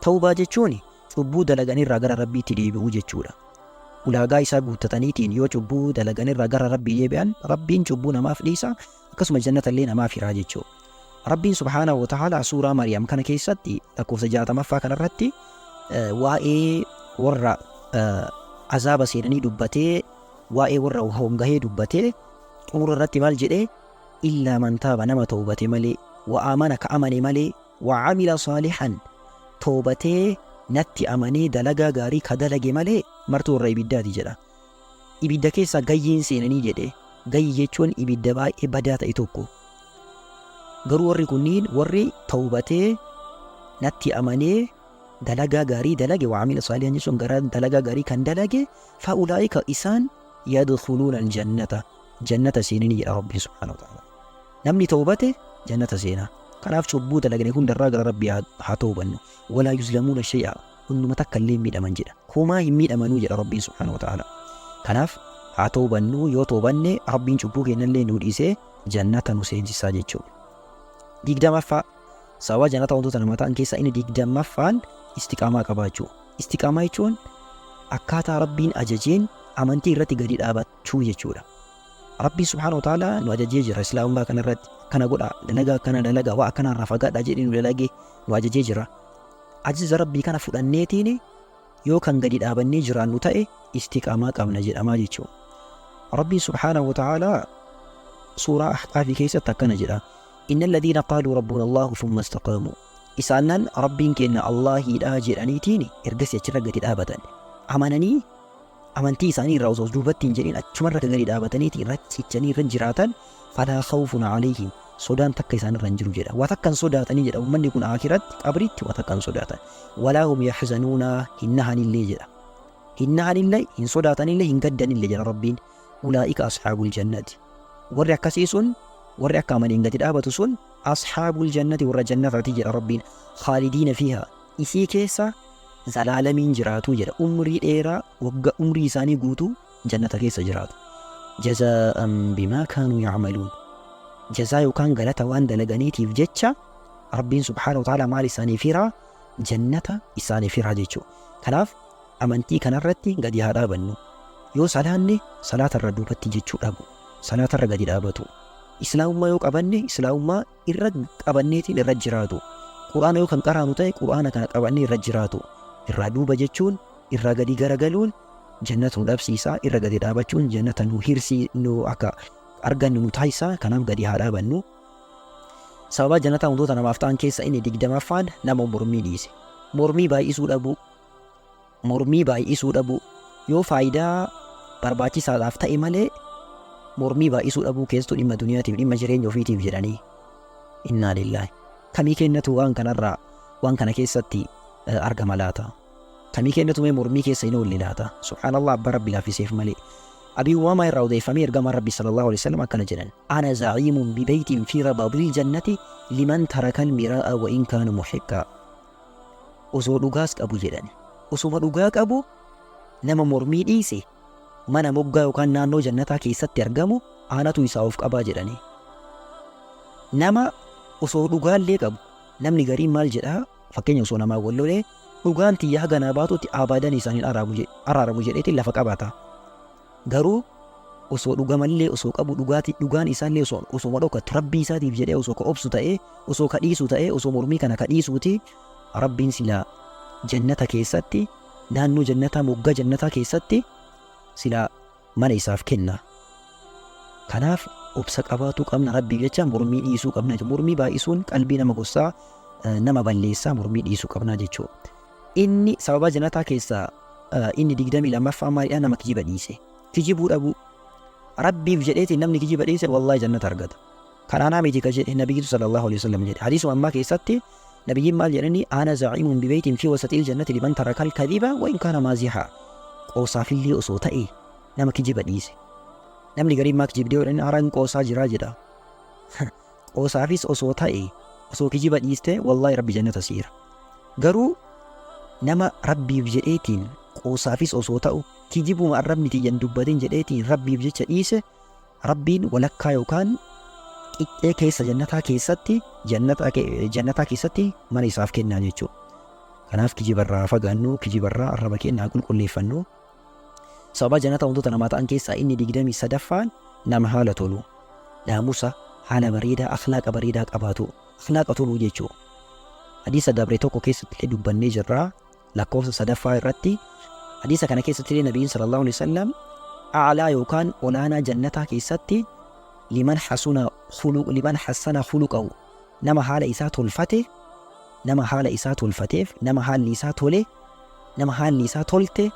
توبة جيشوني شبو دلقاني راقر ربي تلي بوجيشولا ulaagaa isaa guuttataniitiin yoo cubbuu dalaganirraa gara rabbii deebi'an rabbiin cubbuu namaaf dhiisa akkasuma jannata illee namaaf hiraa jechuudha. Rabbiin subhaanahu wa ta'ala suuraa Maryam kana keessatti lakkoofsa 60ffaa kanarratti waa'ee warra azaaba seenanii dubbatee waa'ee warra hongahee dubbatee xumura irratti maal jedhee illaa man taaba nama toobate malee wa amana ka amane malee wa amila saalihan toobatee natti amanee dalagaa gaarii ka dalage malee martuu warra ibiddaati jedha. Ibidda keessa gayyiin seenanii jedhe. Gayyi jechuun ibidda baay'ee badaa ta'e tokko. Garuu warri kunniin warri toobatee natti amanee dalagaa gaarii dalage wa amila saalihan jechuun gara dalagaa gaarii kan dalage fa'ulaa'ika isaan yadkhuluuna aljannata jannata seenanii jedha Rabbiin subhaanahu wa ta'ala. Namni toobate jannata seenaa. Kanaaf cubbuu dalagne hundarraa gara Rabbii haa toobannu. Walaa yuzlamuuna shay'a hunduma takka illee miidhaman jedha. Homaa hin miidhamanuu jedha Rabbiin subhaanahu wa ta'ala. Kanaaf haa toobannu yoo toobanne Rabbiin cubbuu keenyallee nuu dhiisee jannata nu seensisaa jechuudha. 20ffaa sababa jannata wantoota nama ta'an keessaa inni 20ffaan istiqaamaa qabaachuu. Istiqaamaa jechuun akkaataa Rabbiin ajajeen amantii irratti gadi dhaabachuu jechuudha. Rabbiin subhaanahu wa ta'ala nu ajajee jira islaamummaa kana irratti kana godha dalagaa kana dalagaa waa akkanaa irraa fagaadhaa jedhee nu dalagee nu ajajee jira. Ajaja Rabbii kana fudhanneetiin yoo kan gadi dhaabannee jiraannu ta'e istiqaamaa qabna jedhamaa jechuudha. Rabbiin subhaanahu wa ta'ala suuraa Ahqaafii keessatti akkana jedha. Inna alladhiina qaaluu rabbuna Allahu thumma istaqaamu. Isaanan Rabbiin keenya Allaahidha jedhaniitiin ergasii achirra gadi dhaabatan. Amananii amantii isaanii irraa osoo duubatti hin jedhin achumarra gadi dhaabataniitiin irratti cichanii irra jiraatan falaa khawfun alayhim sodaan takka isaan irra hin jiru jedha. Waa takkan sodaatanii jedha ummanni kun akhiratti qabriitti waa takkan sodaatan. Walaa hum yahzanuuna hin nahanillee jedha. Hin nahanillee hin sodaatanillee hin gaddanillee jedha Rabbiin. Ulaa'ika ashaabul jannati. Warri akkasii sun warri akka amaniin gadi dhaabatu sun ashaabul jannati warra jannataati jedha Rabbiin. Khaalidiina fiihaa isii keessa zalaalamiin jiraatu jedha. Umrii dheeraa wagga umrii isaanii guutuu jannata keessa jiraatu. Jazaa'an bimaa kaanuu ya'maluun. Jazaa yookaan galata waan dalaganiitiif jecha Rabbiin subhaanahu wa ta'ala maal isaaniif hiraa jannata isaaniif hiraa jechuudha. Kanaaf amantii kanarratti gadi haa dhaabannu. Yoo salaanne salaatarra duubatti jechuu dhabu. Salaatarra gadi dhaabatu. Islaamummaa yoo qabanne islaamummaa irra qabanneetiin irra jiraatu. Quraana yoo kan qaraanu ta'e quraana kana qabannee irra jiraatu. Irraa duuba jechuun irraa gadi garagaluun jannata nu dhabsiisaa, irra gadi dhaabachuun jannata nu hirsii nu akka argannu nu taasisaa. Kanaaf gadi haa dhaabannu. Sababa jannata wantoota namaaf ta'an keessa inni 20ffaan nama mormii dhiise. Mormii baay'isuu dhabu. Mormii baay'isuu dhabu. Yoo faayidaa barbaachisaadhaaf ta'e malee mormii baay'isuu dhabuu keessattuu dhimma duniyaatiif dhimma jireenya ofiitiif jedhanii innaa lillaahi. Kamii kennatu waan kanarraa waan kana keessatti argama laata? Kamii kennatu mee mormii keessa hin oolle laata? Subhaanallah abbaa rabbi laaffiseef malee. Abii Umamaa irraa odeeffamee ergamaan rabbi sallallahu alaihi wasallam akkana jedhan. Ana za'iimun bibeytiin fi rabaabil jannati liman tarakal miraa'a wa in kaana muhiqqaa. Osoo dhugaas qabu jedhan. Osuma dhugaa qabu nama mormii dhiise mana moggaa yookaan naannoo jannataa keessatti argamu aanatu isaa of qabaa jedhanii. Nama osoo dhugaallee qabu namni gariin maal jedhaa fakkeenya osoo namaa wallolee dhugaan tiyyaa ganaa baatutti abadan isaaniin araaramu jedheetiin lafa qabata. Garuu osoo dhugamallee osoo qabu dhugaan isaallee osoo dhokatu rabbii isaatiif jedhee osoo ka obsu ta'ee osoo ka dhiisu ta'ee osoo mormii kana ka dhiisuuti rabbiin silaa jannata keessatti naannoo jannataa moggaa jannataa keessatti silaa mana isaaf kenna. Kanaaf obsa qabaatu qabna rabbii jecha mormii dhiisuu qabna. Mormii baay'isuun qalbii nama gossaa nama balleessaa mormii dhiisuu qabna jechuudha. Inni sababa jannataa keessaa inni 22ffaa maalidha? Nama kijiba dhiise. Kijibuu dhabu. Rabbiif jedheetiin namni kijiba dhiise wallahi jannata argata. Kanaanaa miti ka jedhe nabiyyitu sallallahu alaihi wasallam jedhe. Hadiisuma ammaa keessatti nabiyyiin maal jedhani? Ana za'iimun bibeytiin fi wasatil jannati liman tarakal kadhiba wa in kaana maazihaa. Qoosaafillee osoo ta'e nama kijiba dhiise. Namni gariin maa kijibdee jedhanii haraan qoosaa jiraa jedha. Qoosaafis osoo ta'e osoo kijiba dhiiste wallahi rabbi jannata siira. Garuu nama rabbiif jedheetiin qoosaafis osoo ta'u kijibuma arrabni tiyyan dubbatiin jedheetiin rabbiif jecha dhiise rabbiin walakkaa yookaan qixxee keessa jannataa keessatti mana isaaf kennaa jechuudha. Kanaaf kijibarraa fagaannu, kijibarraa arraba kennaa qulqulleeffannu. sababa jannata wantoota namaa ta'an keessaa inni 23ffaan nama haala tolu, naamusa, haala bareedaa, akhlaaqa bareedaa qabaatu. Akhlaaqa toluu jechuu hadiisa dabre tokko keessatti dubbannee jirra. Lakkoofsa 3ffaa irratti hadiisa kana keessatti nabiin sallallahu alaihi wasallam a'laa yookaan olaanaa jannataa keessatti liman hassana khuluqahu, nama haala isaa tolfate, nama haala isaa tolfateef, nama haalli isaa tole, nama haalli isaa tolte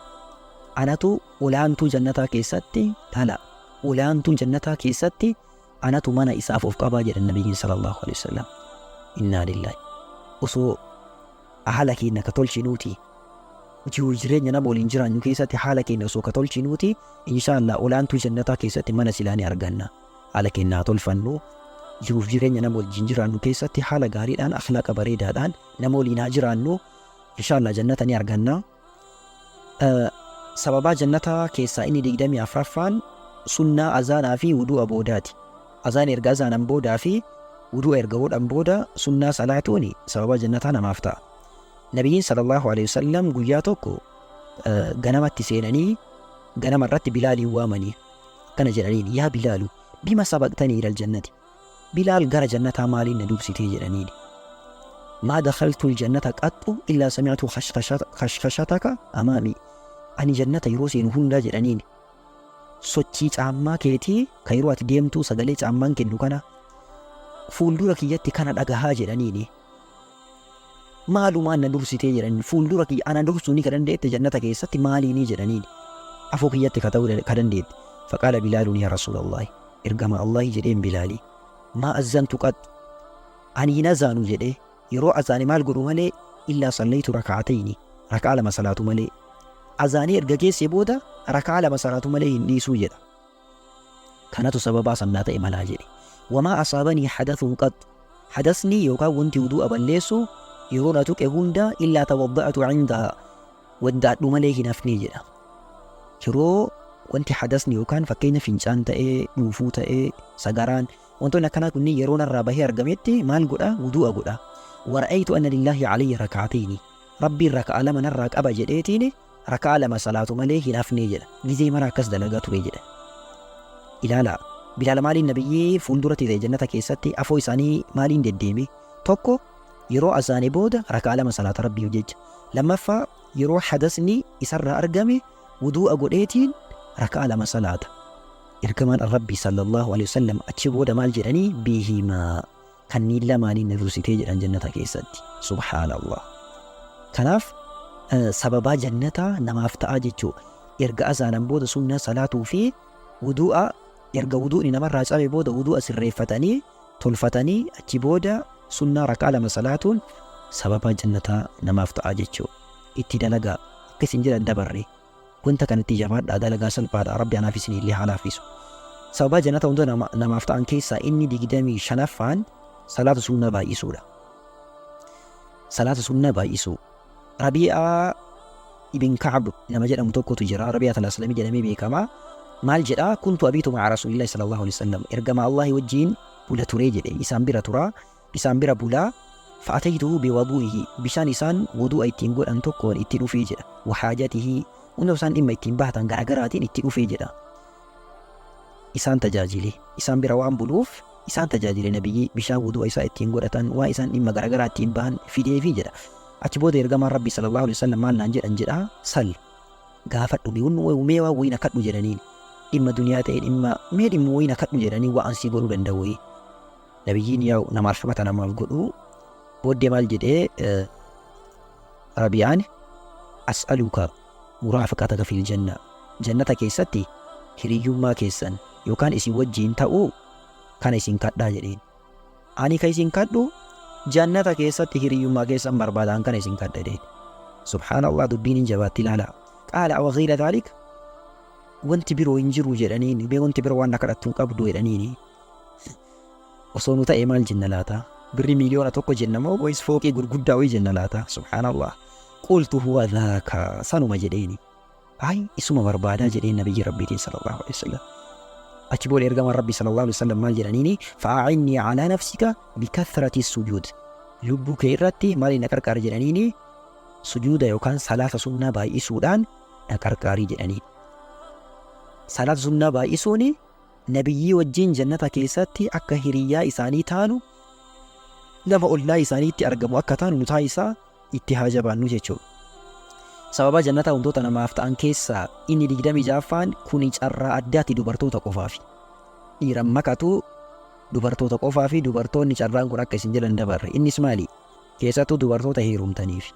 anatu olaantuu jannataa keessatti tala, olaantuu jannataa keessatti anatu mana isaaf of qabaa jedhan nabiin sallallahu alaihi wasallam. Inna lillahi. Osoo haala keenya ka tolchinuuti, jiruuf jireenya nama waliin jiraannu keessatti haala keenya osoo ka tolchinuuti, inshallah olaantuu jannataa keessatti mana silaa ni arganna. Haala keenya tolfannu, jiruuf jireenya nama waliin jiraannu keessatti haala gaariidhaan, akhlaaqa bareedaadhaan nama waliin haa jiraannu, inshallah jannata ni arganna. Sababa jannataa keessaa inni 24ffaan sunnaa azaanaa fi wudu'a boodaati. Azaan erga azaanan boodaa fi wudu'a erga godhan booda sunnaa salaatuuni sababa jannataa namaaf ta'a. Nabiyyiin sallallahu alaihi wasallam guyyaa tokko ganamatti seenanii ganama irratti Bilaalin waamanii akkana jedhaniin, yaa Bilaalu bima sabaqtanii ilal jannati, Bilaal gara jannataa maaliin na dubsitee jedhaniin. maa dakhaltu aljannata qattu illaa sami'tu khashkhashataka amaami, ani jannata yeroo seenu hunda jedhaniin sochii caammaa keetii ka yeroo ati deemtuu sagalee caammaan kennu kana fuuldura kiyyatti kana dhagahaa jedhaniini. Maalumaan na dursitee jedhaniin, fuuldura kiyya ana dursuu ni ka dandeette jannata keessatti maaliini jedhaniini. Afoo kiyyatti ka ta'uu ka dandeette. Faqaala Bilaalun yaa Rasuulallahi, ergama Allahi jedheen Bilaali, maa azzantu qat, ani hin azaanu jedhee yeroo azaane maal godhu malee illaa sallaytu raka'atayni, raka'aa 2 salaatu malee. Azaanii erga geessee booda raka'aa 2 salaatu malee hin dhiisuu jedha. Kanatu sababaa sannaa ta'e malaa jedhe. Wamaa asaabanii hadathun qat, hadasni yookaan wanti wudu'a balleessu yeroo na tuqe hunda illaa tawadda'atu cindaa, waddaadhu malee hin hafnee jedha. Yeroo wanti hadasni yookaan fakkeenya fincaan ta'ee, dhuufuu ta'ee, sagaraan wantoonni akkanaa kunniin yeroo narraa bahee argametti maal godha? Wudu'a godha. Wara'aytu anna lillahi alayya raka'atayni, rabbiin raka'a 2 narraa qaba jedheetiin raka'aa 2 salaatu malee hin hafnee jedha. Gizee mara akkas dalagaa ture jedha. Ilaala, Bilaal maaliin nabiyyee fuulduratti ta'e jannata keessatti afoo isaanii maaliin deddeeme? Tokko yeroo azaane booda raka'aa 2 salaata rabbiif jecha. Lammaffaa yeroo hadasni isarraa argame wudu'a godheetiin raka'aa 2 salaata. Ergamaan Rabbi sallallahu alaihi wasallam achi booda maal jedhanii? Bihimaa, kanniin lamaaniin na dursitee jedhan jannata keessatti. Subhaanallah. Kanaaf sababaa jannataa namaaf ta'a jechuu. Erga azaanan booda sunnaa salaatuu fi wudu'a, erga wudu'ni namarraa cabe booda wudu'a sirreeffatanii tolfatanii achi booda sunnaa raka'aa 2 salaatuun sababaa jannataa namaaf ta'a jechuu. Itti dalagaa akka isin jedhan dabarre. Wanta kanatti jabaadhaa, dalagaa salphaadha. Rabbi anaaf isinillee haa laafisu. Sababaa jannata hunda namaaf ta'an keessaa inni 25ffaan salaata sunnaa baay'isuudha. Salaata sunnaa baay'isuu. Rabi'aa ibn Ka'b nama jedhamu tokkotu jira. Rabi'aa al-Aslamii jedhamee beekama. Maal jedhaa? Kuntu abiitu ma'a rasuulillahi sallallahu alaihi wasallam, ergama Allahi wajjiin bula turee jedhe. Isaan bira turaa, isaan bira bulaa. Fa'ataytuhu biwadu'ihi, bishaan isaan wudu'a ittiin godhan tokkoon itti dhufee jedha. Wahaajatihi, hunda isaan dhimma ittiin bahatan garagaraatiin itti dhufee jedha. Isaan tajaajile, isaan bira waan buluuf isaan tajaajile nabiyyi bishaan wudu'a isaa ittiin godhatan, waa isaan dhimma garagaraa ittiin bahan fideefi jedha. Achi booda ergamaan Rabbi sallallahu alaihi wasallam maal naan jedhan jedha? Sal, gaafadhu mee waa wayina kadhu jedhaniin. Dhimma duniyaa ta'e dhimma wayina kadhu jedhanii waa ansii godhuu danda'u. Nabiyyiin yaa nama arfamata namaaf godhu. Booddee maal jedhee Rabi'aan, as'aluka muraafaqataka fil janna, jannata keessatti hiriyyummaa keessan yookaan isin wajjiin ta'uu kana isin kadhaa jedheen. Ani ka isin kadhu jannata keessatti hiriyyummaa keessan barbaadan kana isin kadha jedheen. Subhaanallah, dubbiin hin jabaatti ilaala. Qaala aw ghayra dhaalik, wanti biroo hin jiru jedhaniin, wanti biroo waan na kadhattu hin qabdu jedhaniini. Osoo nu ta'e maal jenna laata? Birri miliyoona 1 jenna moo boys fooqii gurguddaa wayii jenna laata? Subhaanallah. Qultu huwa dhaaka, sanuma jedheeni. Ay, isuma barbaadaa jedheen nabiyyi rabbiitiin sallallahu alaihi wasallam. Achi booda ergamaan Rabbi sallallahu alaihi wasallam maal jedhaniini? Fa'a'innii calaa nafsika bikathrati sujuud, lubbuu kee irratti maaliin na qarqaari jedhaniini? Sujuuda yookaan salaata sunnaa baay'isuudhaan na qarqaarii jedhaniin. salaat sunnaa baay'isuun nabiyyii wajjin jannata keessatti akka hiriyyaa isaanii taanu nama ollaa isaaniitti argamu akka taanu nutaa isaa itti haa jabaannu jechuudha. Sababa jannata wantoota namaaf ta'an keessaa inni 26ffaan kuni carraa addaatti dubartoota qofaafi. Dhiiran makatu dubartoota qofaafi dubartoonni carraan kun akka isin jedhan dabarre. Innis maali? Keessattuu dubartoota heerumtaniif.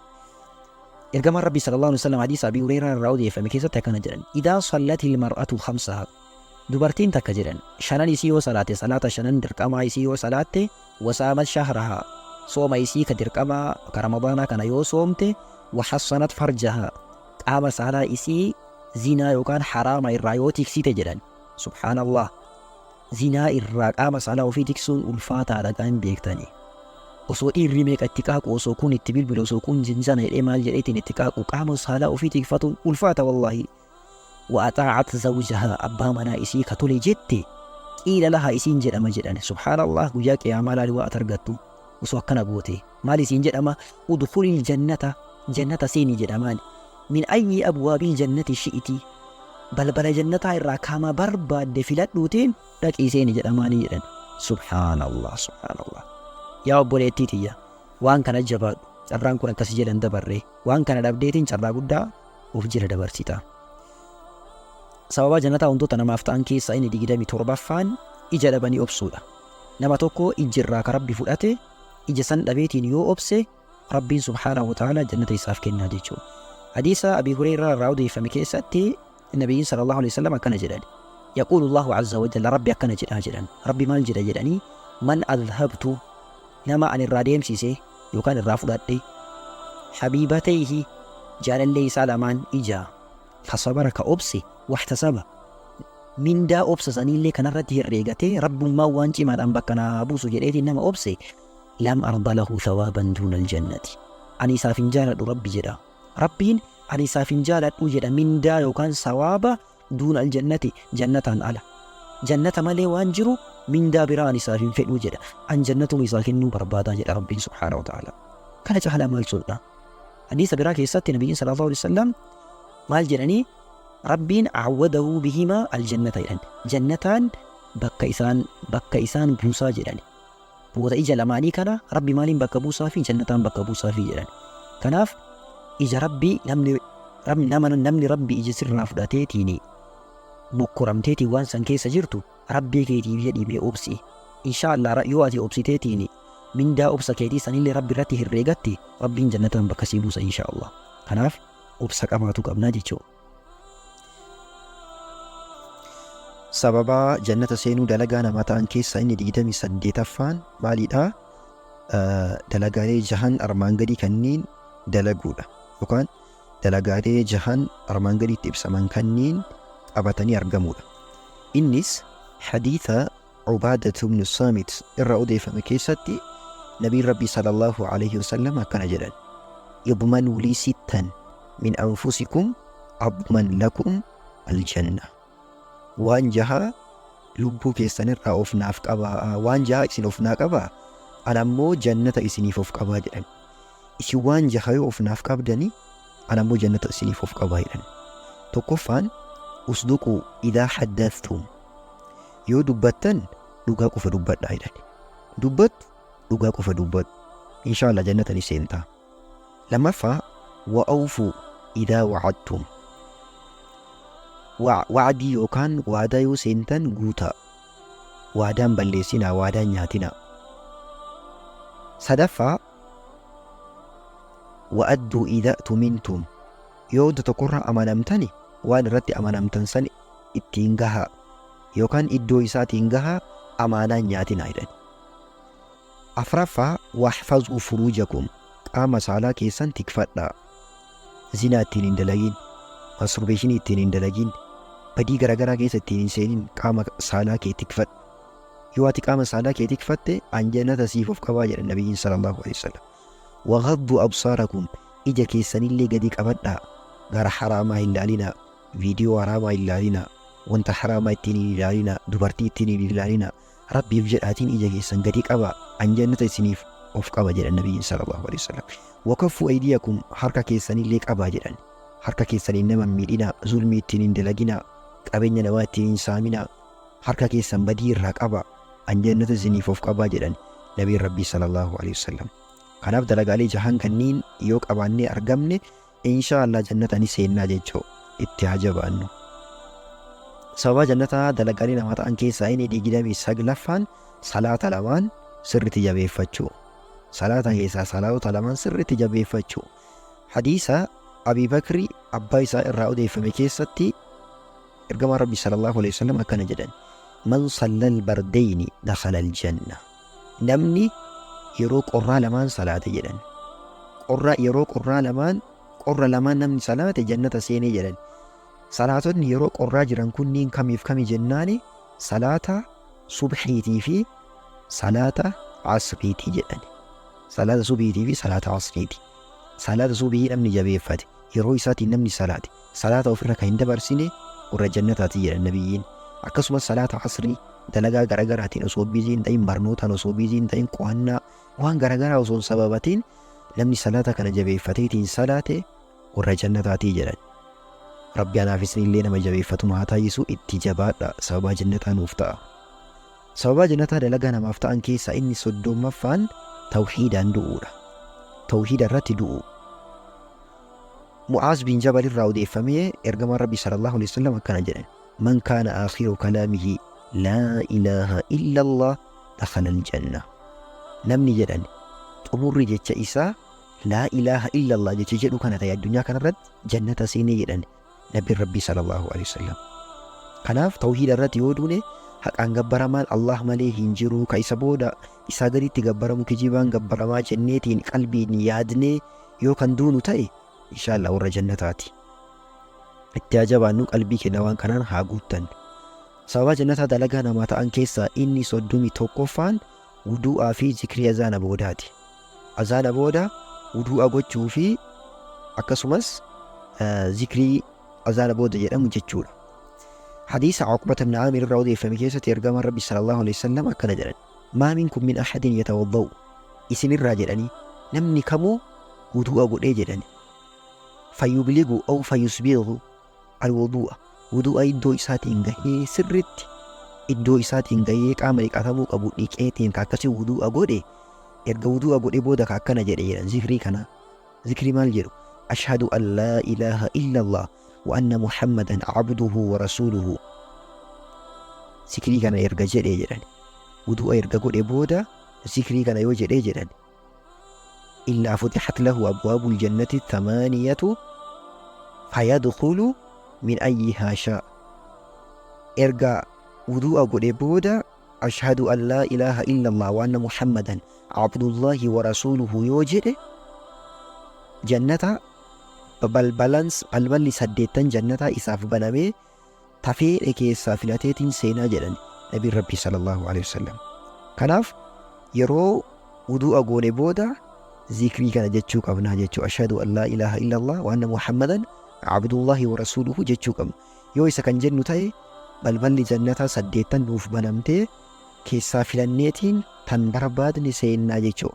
Ergamaan Rabbii sallallahu alaihi wasallam hadiisa Abii Hurayraa irraa odeeffame keessatti akkana jedhan: "Idaa sallatil mar'atu khamsaha." Dubartiin takka jedhan shanan isii yoo salaate salaata shanan dirqamaa isii yoo salaatte wasaamat shahraha sooma isii ka dirqamaa ka ramadaanaa kana yoo soomte waxassanat farjaha qaama saalaa isii zinaa yookaan haraama irraa yoo tiksite jedhan. Subhaanallah, zinaa irraa qaama saalaa ofii tiksuun ulfaataadha kan beektani. Osoo dhiirri meeqa itti qaaqu, osoo kun itti bilbilu, osoo kun jinjana jedhee maal jedheetiin itti qaaqu, qaama saalaa ofii tikfatuun ulfaata wallahi. وأطاعت زوجها أبا منا إسي كتولي جتي قيل لها إسين جد أما جدان. سبحان الله وياك يا مالا لواء ترغتو وسوكنا بوتي مالي سين جد أما ادخل الجنة جنة سيني جد أمان من أي أبواب الجنة شئتي بل جنة الراكاما بربا دفلت لوتين لك إسيني جد أماني جدان. سبحان الله سبحان الله يا أبو ليتيتي وان كان الجباد الران كنا كسجل دبري وان كان الأبديتين شرا قدا وفجر دبر سيتا. Sababa jannataa wantoota namaaf ta'an keessaa inni 27ffaan ija dhabanii obsuudha. Nama tokko ijjirraa ka Rabbi fudhate ija san dhabeetiin yoo obse Rabbiin subhaanahu wa ta'ala jannata isaaf kennaa jechuudha. Hadiisa Abii Hurayraa irraa odeeffame keessatti nabiyyiin sallallahu alaihi wasallam akkana jedhan: yaquulu Allahu azza wa jalla, Rabbi akkana jedhaa jedhan. Rabbi maal jedha jedhanii: man adhabtu nama ani irraa deemsise yookaan irraa fudhadhe habiibatayhi jaalallee isaa lamaan ija fasabara ka obse واحتسب من دا أبس سنين لي كان رده الريقتي رب ما وانشي ما دام بكنا أبوس جريتي إنما أبسي لم أرضى له ثوابا دون الجنة. أني سافن جالت ربي جدا ربين أني سافن جالت وجد من دا وكان ثوابا دون الجنة جنة على جنة مالي وانجرو من دا براني سافن في وجد أن جنة مساكن بربادا جدا ربي سبحانه وتعالى. كان جهل مال سلطة حديث براكي ستي نبي صلى الله عليه وسلم مال جراني ربين عوده بهما الجنتين جنتان بكا إسان بوسا جدان بودا إجا لماني كان ربي مالين بكا بوسا في جنتان بكا بوسا في جدان كناف إجا ربي نمني ربي إجا سر رافداتيتيني بكرمتيتي وانسان كيسا جرتو ربي كيتي بيدي بي أوبسي إن شاء الله رأيواتي أوبسيتيتيني من دا أوبسا كيتي سنين ربي راتي الريقاتي ربين جنتان بكا سيبوسا إن شاء الله كناف أوبسا كاماتو كابنا جيشو. Sababa jannata seenuu dalagaa namaa ta'an keessaa inni 28ffaan maalidha? Dalagaalee 6 armaan gadii kanneen dalaguudha yookaan dalagaalee 6 armaan gadiitti ibsaman kanneen qabatanii argamuudha. Innis hadiisa Ubaadatu ibn Saamit irraa odeeffame keessatti nabiin Rabbii sallallahu alaihi wasallam akkana jedhan: yudmanuu lii 6 min anfusikum adman lakum aljanna. Waan jaha lubbuu keessanirraa of naaf qabaa, waan jaha isin of naa qabaa, anammoo jannata isiniif of qabaa jedhan. Isin waan jaha yoo of naaf qabdani anammoo jannata isiniif of qabaa jedhan. Tokkoffaan usduquu idaa haddathtum, yoo dubbattan dhugaa qofa dubbadhaa jedhan. Dubbattu dhugaa qofa dubbadhu, inshaallah jannata ni seentaa. Lammaffaa wa'awfuu idaa wa'adtum, wa'adii yookaan waadaa yoo seentan guutaa, waadaan balleessinaa, waadaan nyaatinaa. Sadaffaa wa'adduu idaa tumintum, yoo wanta tokkorraa amanamtani waan irratti amanamtan san ittiin gahaa yookaan iddoo isaatiin gahaa, amaanaan nyaatinaa jedhan. Afraffaa wahfazuu furuujakum, qaama saalaa keessan tikfadhaa, zinaa ittiin hin dalagin, masturbeeshinii ittiin hin dalagin, badii garagaraa keessa ittiin hin seenin, qaama saalaa kee tikfadhu. Yoo ati qaama saalaa kee tikfatte an jannata siif of qabaa jedhan nabiyyiin sallallahu alaihi wasallam. Waghaddu absaarakum, ija keessanillee gadi qabadhaa, gara haraamaa hin ilaalinaa, viidiyoo haraamaa hin ilaalinaa, wanta haraamaa ittiin hin ilaalinaa, dubartii ittiin hin ilaalinaa. Rabbiif jedhaatiin ija keessan gadi qabaa, an jannata isiniif of qaba jedhan nabiyyiin sallallahu alaihi wasallam. Wakaffu aydiyakum, harka keessanillee qabaa jedhan. Harka keessaniin nama miidhinaa, zulmii ittiin hin dalaginaa, qabeenya namaa ittiin hin saaminaa, harka keessan badii irraa qaba, an jannata isiniif of qabaa jedhan nabiin rabbii sallallahu alaihi wasallam. Kanaaf dalagaalee jahan kanniin yoo qabaannee argamne inshaallah jannata ni seennaa jechuu itti haa jabaannu. Sababa jannataa dalagaalee namaa ta'an keessaa inni 29ffaan salaata lamaan sirriitti jabeeffachuu. Salaata keessaa salaata lamaan sirriitti jabeeffachuu. Hadiisa Abii Bakri abbaa isaa irraa odeeffame keessatti ergamaan rabbii sallallahu alaihi wasallam akkana jedhan: man sallal bardayni dakhala aljanna. Namni yeroo qorraa lamaan salaate jedhan. Yeroo qorra lamaan namni salaate jannata seenee jedhan. Salaatonni yeroo qorraa jiran kunniin kamiif kami jennaani salaata subhiitii fi salaata asriitii jedhan. Salaata subhiitii fi salaata asriiti. Salaata subhii namni jabeeffate yeroo isaatiin namni salaate salaata ofirra kan hin dabarsine warra jannataati jedhan nabiyyiin. Akkasumas salaata asrii dalagaa garagaraatiin osoo biizii hin ta'in, barnootaan osoo biizii hin ta'in, qo'annaa waan garagaraa osoo hin sababatiin namni salaata kana jabeeffateetiin salaate warra jannataati jedhan. Rabbi anaaf isinillee nama jabeeffatu haa taasisu, itti jabaadha, sababa jannataa nuuf ta'a. Sababa jannataa dalagaa namaaf ta'an keessaa inni 30ffaan tawhiidaan du'uudha. Tawhiida irratti du'u. Mu'aaz bin Jabal irraa odeeffamee ergamaan rabbii sallallahu alaihi wasallam akkana jedhan: man kaana aakhiru kalaamihi laa ilaaha illa Allah dakhala aljanna. Namni jedhan xumurri jecha isaa laa ilaaha illa Allah jecha jedhu kana ta'e addunyaa kanarratti jannata seenee jedhan nabiin rabbii sallallahu alaihi wasallam. Kanaaf tawhiida irratti yoo duune haqaan gabbaramaan Allah malee hin jiru, ka isa booda isaa gaditti gabbaramu kijibaan gabbaramaa jenneetiin qalbiin yaadnee yoo kan duunu ta'e inshaallah warra jannataati. Itti ajabaannu qalbii keenya waan kanaan haa guuttan. Sababa jannataa dalagaa namaa ta'an keessaa inni 31ffaan wudu'aa fi zikrii azaana boodaati. Azaana booda wudu'a gochuu fi akkasumas zikrii azaana booda jedhamu jechuudha. Hadiisa Uqbata ibn Aamir irraa odeeffame keessatti ergamaan rabbii sallallahu alaihi wasallam akkana jedhan: maa minkum min ahadin yatawadda'u. Isinirraa jedhanii namni kamuu wudu'a godhee jedhani. Fayyubligu aw fayyusbiighu alwudu'a. Wudu'a iddoo isaatiin gahee sirritti iddoo isaatiin gahee qaama dhiqatamuu qabu dhiqeetiin akkasii wudu'a godhe, erga wudu'a godhee booda akkana jedhe jedhan zikrii kana. Zikrii maal jedhu? ashhadu an laa ilaaha illa Allah wa anna muhammadan abduhu wa rasuluhu. Zikrii kana erga jedhee jedhan, wudu'a erga godhe booda zikrii kana yoo jedhee jedhan, illaa futixat lahu abwaabul jannati 8 fayadkhulu min ayyihaa shaa. Erga wudu'a godhe booda ashhadu an laa ilaaha illa Allah wa anna muhammadan abdullahi wa rasuluhu yoo jedhe jannata balballi 8 jannataa isaaf banamee tafee keessaa filateetiin seenaa jedhan nabiin rabbii sallallahu alaihi wasallam. Kanaaf yeroo wudu'a goone booda zikrii kana jechuu qabnaa jechuu ashhadu an laa ilaaha illa Allah wa anna muhammadan abdullahi wa rasuluhu jechuu qabna. Yoo isa kan jennu ta'e balballi jannataa 8 nuuf banamtee keessaa filanneetiin tan barbaadne seennaa jechuu.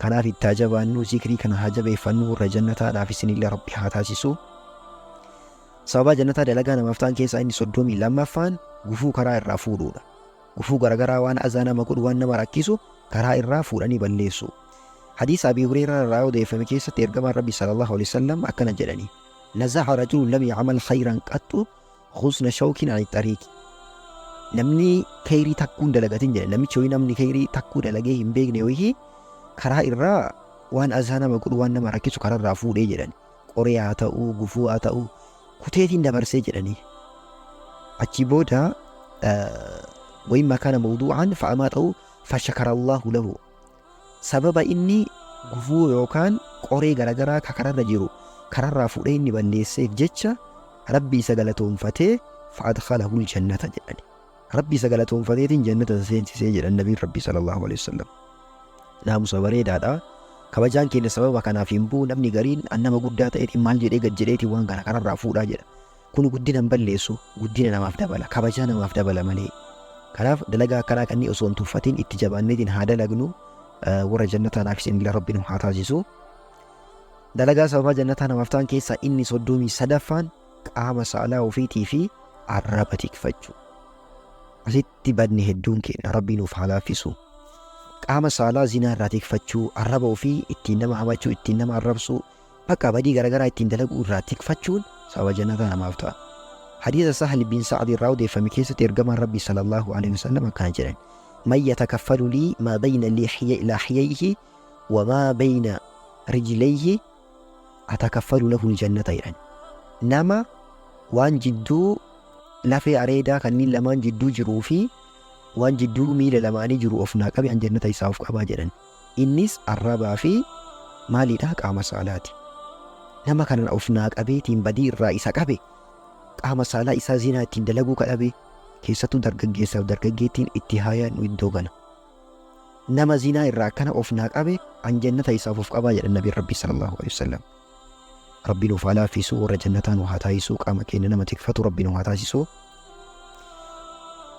Kanaaf itti ajabaannu zikrii kana haa jabeeffannu, warra jannataadhaaf isinillee rabbi haa taasisu. Sababa jannataa dalagaa namaaf ta'an keessaa inni 32ffaan gufuu karaa irraa fuudhuudha. Gufuu garagaraa waan azaa nama godhu waan nama rakkisu karaa irraa fuudhanii balleessu. Hadiisa Abii Hureyraa irraa odeeffame keessatti ergamaan rabbi sallallahu alaihi wasallam akkana jedhani: nazaha rajulun lam ya'mal khayran qattu ghusna shawkin ani xariiqi. Namni khayrii takkuu dalagatin jedhe, namichi ho'i namni khayrii takkuu dalagee hin beekne ho'i karaa irraa waan azaa nama godhu waan nama rakkisu karaa irraa fuudhee jedhan. Qoree haa ta'uu, gufuu haa ta'uu kuteetiin dabarsee jedhanii. Achi booda wayimmaa kana mawduu'an fa'amaa ta'uu fashakara Allahu lahu. Sababa inni gufuu yookaan qoree garagaraa kararra jiru kararraa fuudhee inni balleesseef jecha rabbi isa galatoonfatee fa'adkhalahu aljannata jedhani. Rabbi isa galatoonfateetiin jannata seensisee jedhan nabiin rabbii sallallahu alaihi wasallam. Naamusa bareedaadha. Kabajaan keenya sababa kanaaf hin bu'u. Namni gariin nama guddaa ta'eetiin maal jedhee gad jedheetiin waan kana kararraa fuudhaa jedha. Kun guddina hin balleessu, guddina namaaf dabala, kabajaa namaaf dabala malee. Kanaaf dalagaa akkanaa kanneen osoo hin tuffatiin itti jabaanneetiin haa dalagnu. Warra jannataadhaaf isinillee rabbiin haa taasisu. Dalagaa sababa jannataa namaaf ta'an keessaa inni 33ffaan qaama saalaa ofiitii fi arraba tikfachuu. Asitti badni hedduun keenya rabbiin nuuf haa laaffisu. Qaama saalaa zinaa irraa tikfachuu, arraba ofii ittiin nama hamachuu, ittiin nama arrabsuu, bakka badii garaagaraa ittiin dalaguu irraa tikfachuun sababa jannataa namaaf ta'a. Hadiisa Sahal bin Sa'ad irraa odeeffame keessatti ergamaan Rabbii sallallahu alaihi wasallam akkana jedhan: man yatakaffalu lii maa bayna laaxiyayhi wa maa bayna rijlayhi atakaffalu lahu ljannata jedhan. Nama waan jidduu lafee areedaa kanneen lamaan jidduu jiruu fi waan jidduu miila lamaanii jiru of naa qabe an jannata isaa of qabaa jedhan. Innis arrabaa fi maaliidhaa qaama saalaati. Nama kanan of naa qabeetiin badii irraa isa qabe qaama saalaa isaa zinaa ittiin dalaguu kadhabe keessattuu dargaggeessaaf dargaggeettiin itti haayaan iddoo gala. Nama zinaa irraa akkana of naa qabe an jannata isaaf of qabaa jedhan Nabiin Rabbii sallallahu alaihi wasallam. Rabbiin of haa laaffisu, warra jannataan haa taasisu, qaama keenya nama tikfatu Rabbiin haa taasisu.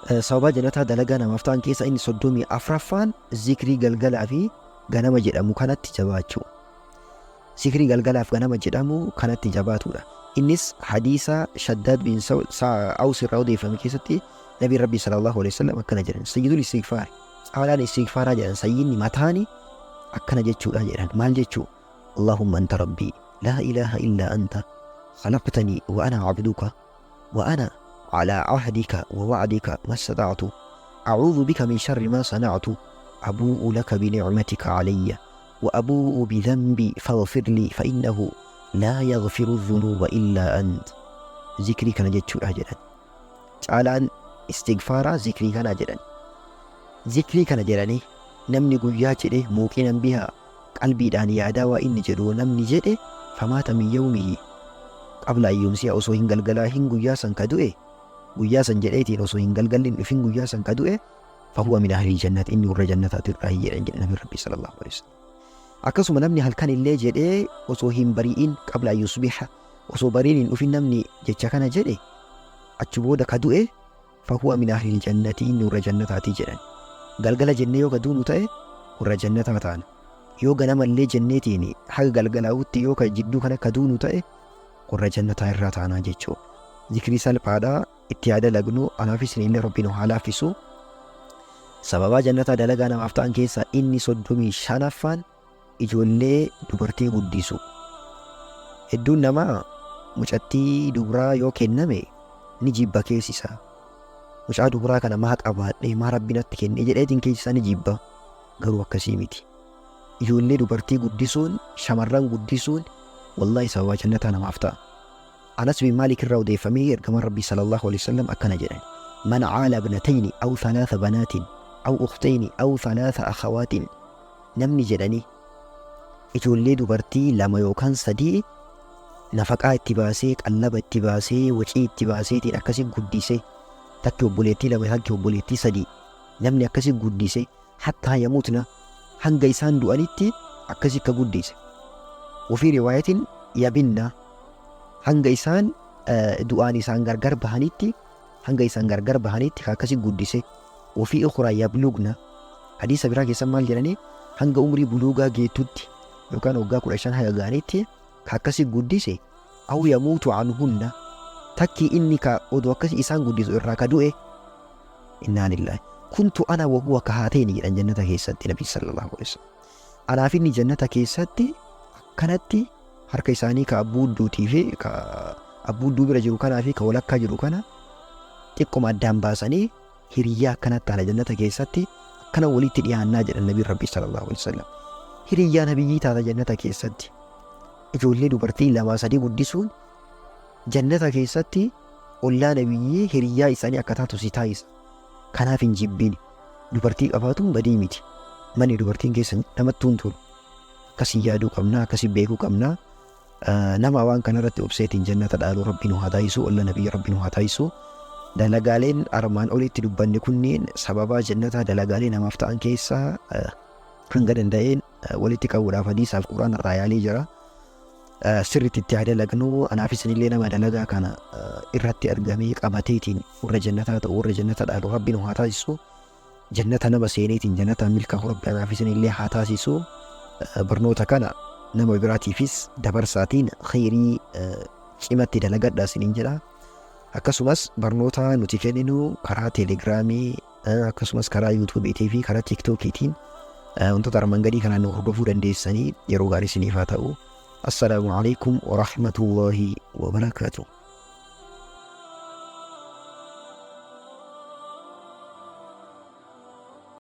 Sababa jannataa dalagaa namaaf ta'an keessa inni 34ffaan zikrii galgalaa fi ganama jedhamu kanatti jabaachuu. Zikrii galgalaaf ganama jedhamu kanatti jabaatudha. Innis hadiisa Shaddaad bin Aws irraa odeeffame keessatti Nabiin Rabbii sallallahu alaihi wasallam akkana jedhan: sayyidul istighfaar, caalaan istighfaaraa jedhan, sayyidni mataani akkana jechuudha jedhan. Maal jechuu? Allahumma anta rabbii laa ilaaha illaa anta khalaqtanii wa ana abduka wa ana على عهدك ووعدك ما استطعت أعوذ بك من شر ما صنعت أبوء لك بنعمتك علي وأبوء بذنبي فاغفر لي فإنه لا يغفر الذنوب إلا أنت. ذكري كان جدّ أجلاً تعالى استغفارا ذكري كان أجلاً. ذكري كان أجلاً نمني قيات له موقنا بها قلبي دان يادا وإن جدو نمني جده فمات من يومه قبل أن يمسي أصو هنگلگلا هنگو ياسن كدوئه guyyaa san jedheetiin osoo hin galgalin dhufin guyyaa san ka du'e fahuwa min ahli jannati inni warra jannataati irraa jedhan jedhe Nabiin Rabbii sallallahu alaihi wasallam. Akkasuma namni halkan illee jedhee osoo hin bari'in qabla an yusbiha osoo bariin hin dhufin namni jecha kana jedhe achi booda ka du'e fahuwa min ahli jannati inni warra jannataati jedhan. Galgala jennee yoo ka duunu ta'e warra jannataa ta'an, yoo ganama illee jenneetiin haga galgalaa'utti yoo ka jidduu kana ka duunu ta'e warra jannataa irraa ta'anaa jechuudha. Zikrii salphaadhaa itti yaada lagnu anaafis illee Rabbiin haa laaffisu. Sababa jannataa dalagaa namaaf ta'an keessaa inni 35ffaan ijoollee dubartii guddisu. Hedduun namaa mucattii dubaraa yoo kenname ni jibba keessisa. Mucaa dubaraa kana maa qabaadhee maa Rabbi natti kenne jedheetiin keessisa ni jibba. Garuu akkasii miti. Ijoollee dubartii guddisuun, shamarran guddisuun wallahi sababa jannataa namaaf ta'a. أنس بن مالك الرودي فمير كما ربي صلى الله عليه وسلم أكن جدا: من عال ابنتين أو 3 بنات أو أختين أو 3 أخوات نمني جدني إجولي دبرتي لما يوكان سدي نفقا اتباسي قلب اتباسي وشي اتباسي تين أكسي قديسي تكي بوليتي لما يهاكي بوليتي سدي نمني أكسي قديسي حتى يموتنا هنگيسان دوانيتي أكسي كقديسي. وفي رواية يبننا hanga isaan du'aan isaan gargar bahanitti akkasi guddise. Ofii ukhraa yablugna hadiisa biraa keessan maal jedhanii hanga umrii buluugaa geetutti yookaan waggaa 15 haga gaanitti akkasi guddise. Aw yamuutu anhunna takki inni ka odoo akkasi isaan guddisu irraa ka du'e. Innaa lillahi kuntu ana wa huwa kahaateeni jedhan jannata keessatti Nabi sallallahu alaihi wasallam. Anaaf inni jannata keessatti akkanatti harka isaanii ka abbuudduutii fi ka abbuudduu bira jiru kanaa fi ka walakkaa jiru kana xiqquma addaan baasanii hiriyyaa akkanatti haala jannata keessatti akkana walitti dhiyaannaa jedhan Nabiin Rabbii sallallahu alaihi wasallam. Hiriyyaa nabiyyii taata jannata keessatti. Ijoollee dubartii 2-3 guddisuun jannata keessatti ollaa nabiyyii hiriyyaa isaanii akka taatu si taasisa. Kanaaf hin jibbiin dubartii qabaatuun badii miti. Manni dubartiin keessa namatti hin tolu. Akkasii yaaduu qabnaa, akkasii beekuu qabnaa. Nama waan kanarratti obseetiin jannata dhaaluu Rabbiin haa taasisu, olla nabiyyi Rabbiin haa taasisu. Dalagaaleen armaan olitti dubbanne kunneen sababa jannataa dalagaalee namaaf ta'an keessaa hanga danda'een walitti qabuudhaaf hadiisaaf quraana irraa yaalii jira. Sirriitti itti haa dalagnu. Anaafis illee nama dalagaa kana irratti argamee qabateetiin warra jannataa ta'u, warra jannata dhaaluu Rabbiin haa taasisu. Jannata nama seeneetiin jannata milkaa'u Rabbi anaafis illee haa taasisu. Barnoota kana nama biraatiifis dabarsaatiin khayrii cimatti dalagadhaa isiniin jedha. akkasumas barnoota nuti kenninu karaa teelegiraamii akkasumas karaa yuutuubiitii fi karaa tiiktokiitiin wantoota armaan gadii kanaan nu hordofuu dandeessanii yeroo gaarii isiniif haa ta'u. Assalaamu alaikum wa rahmatullahi wa barakaatuh.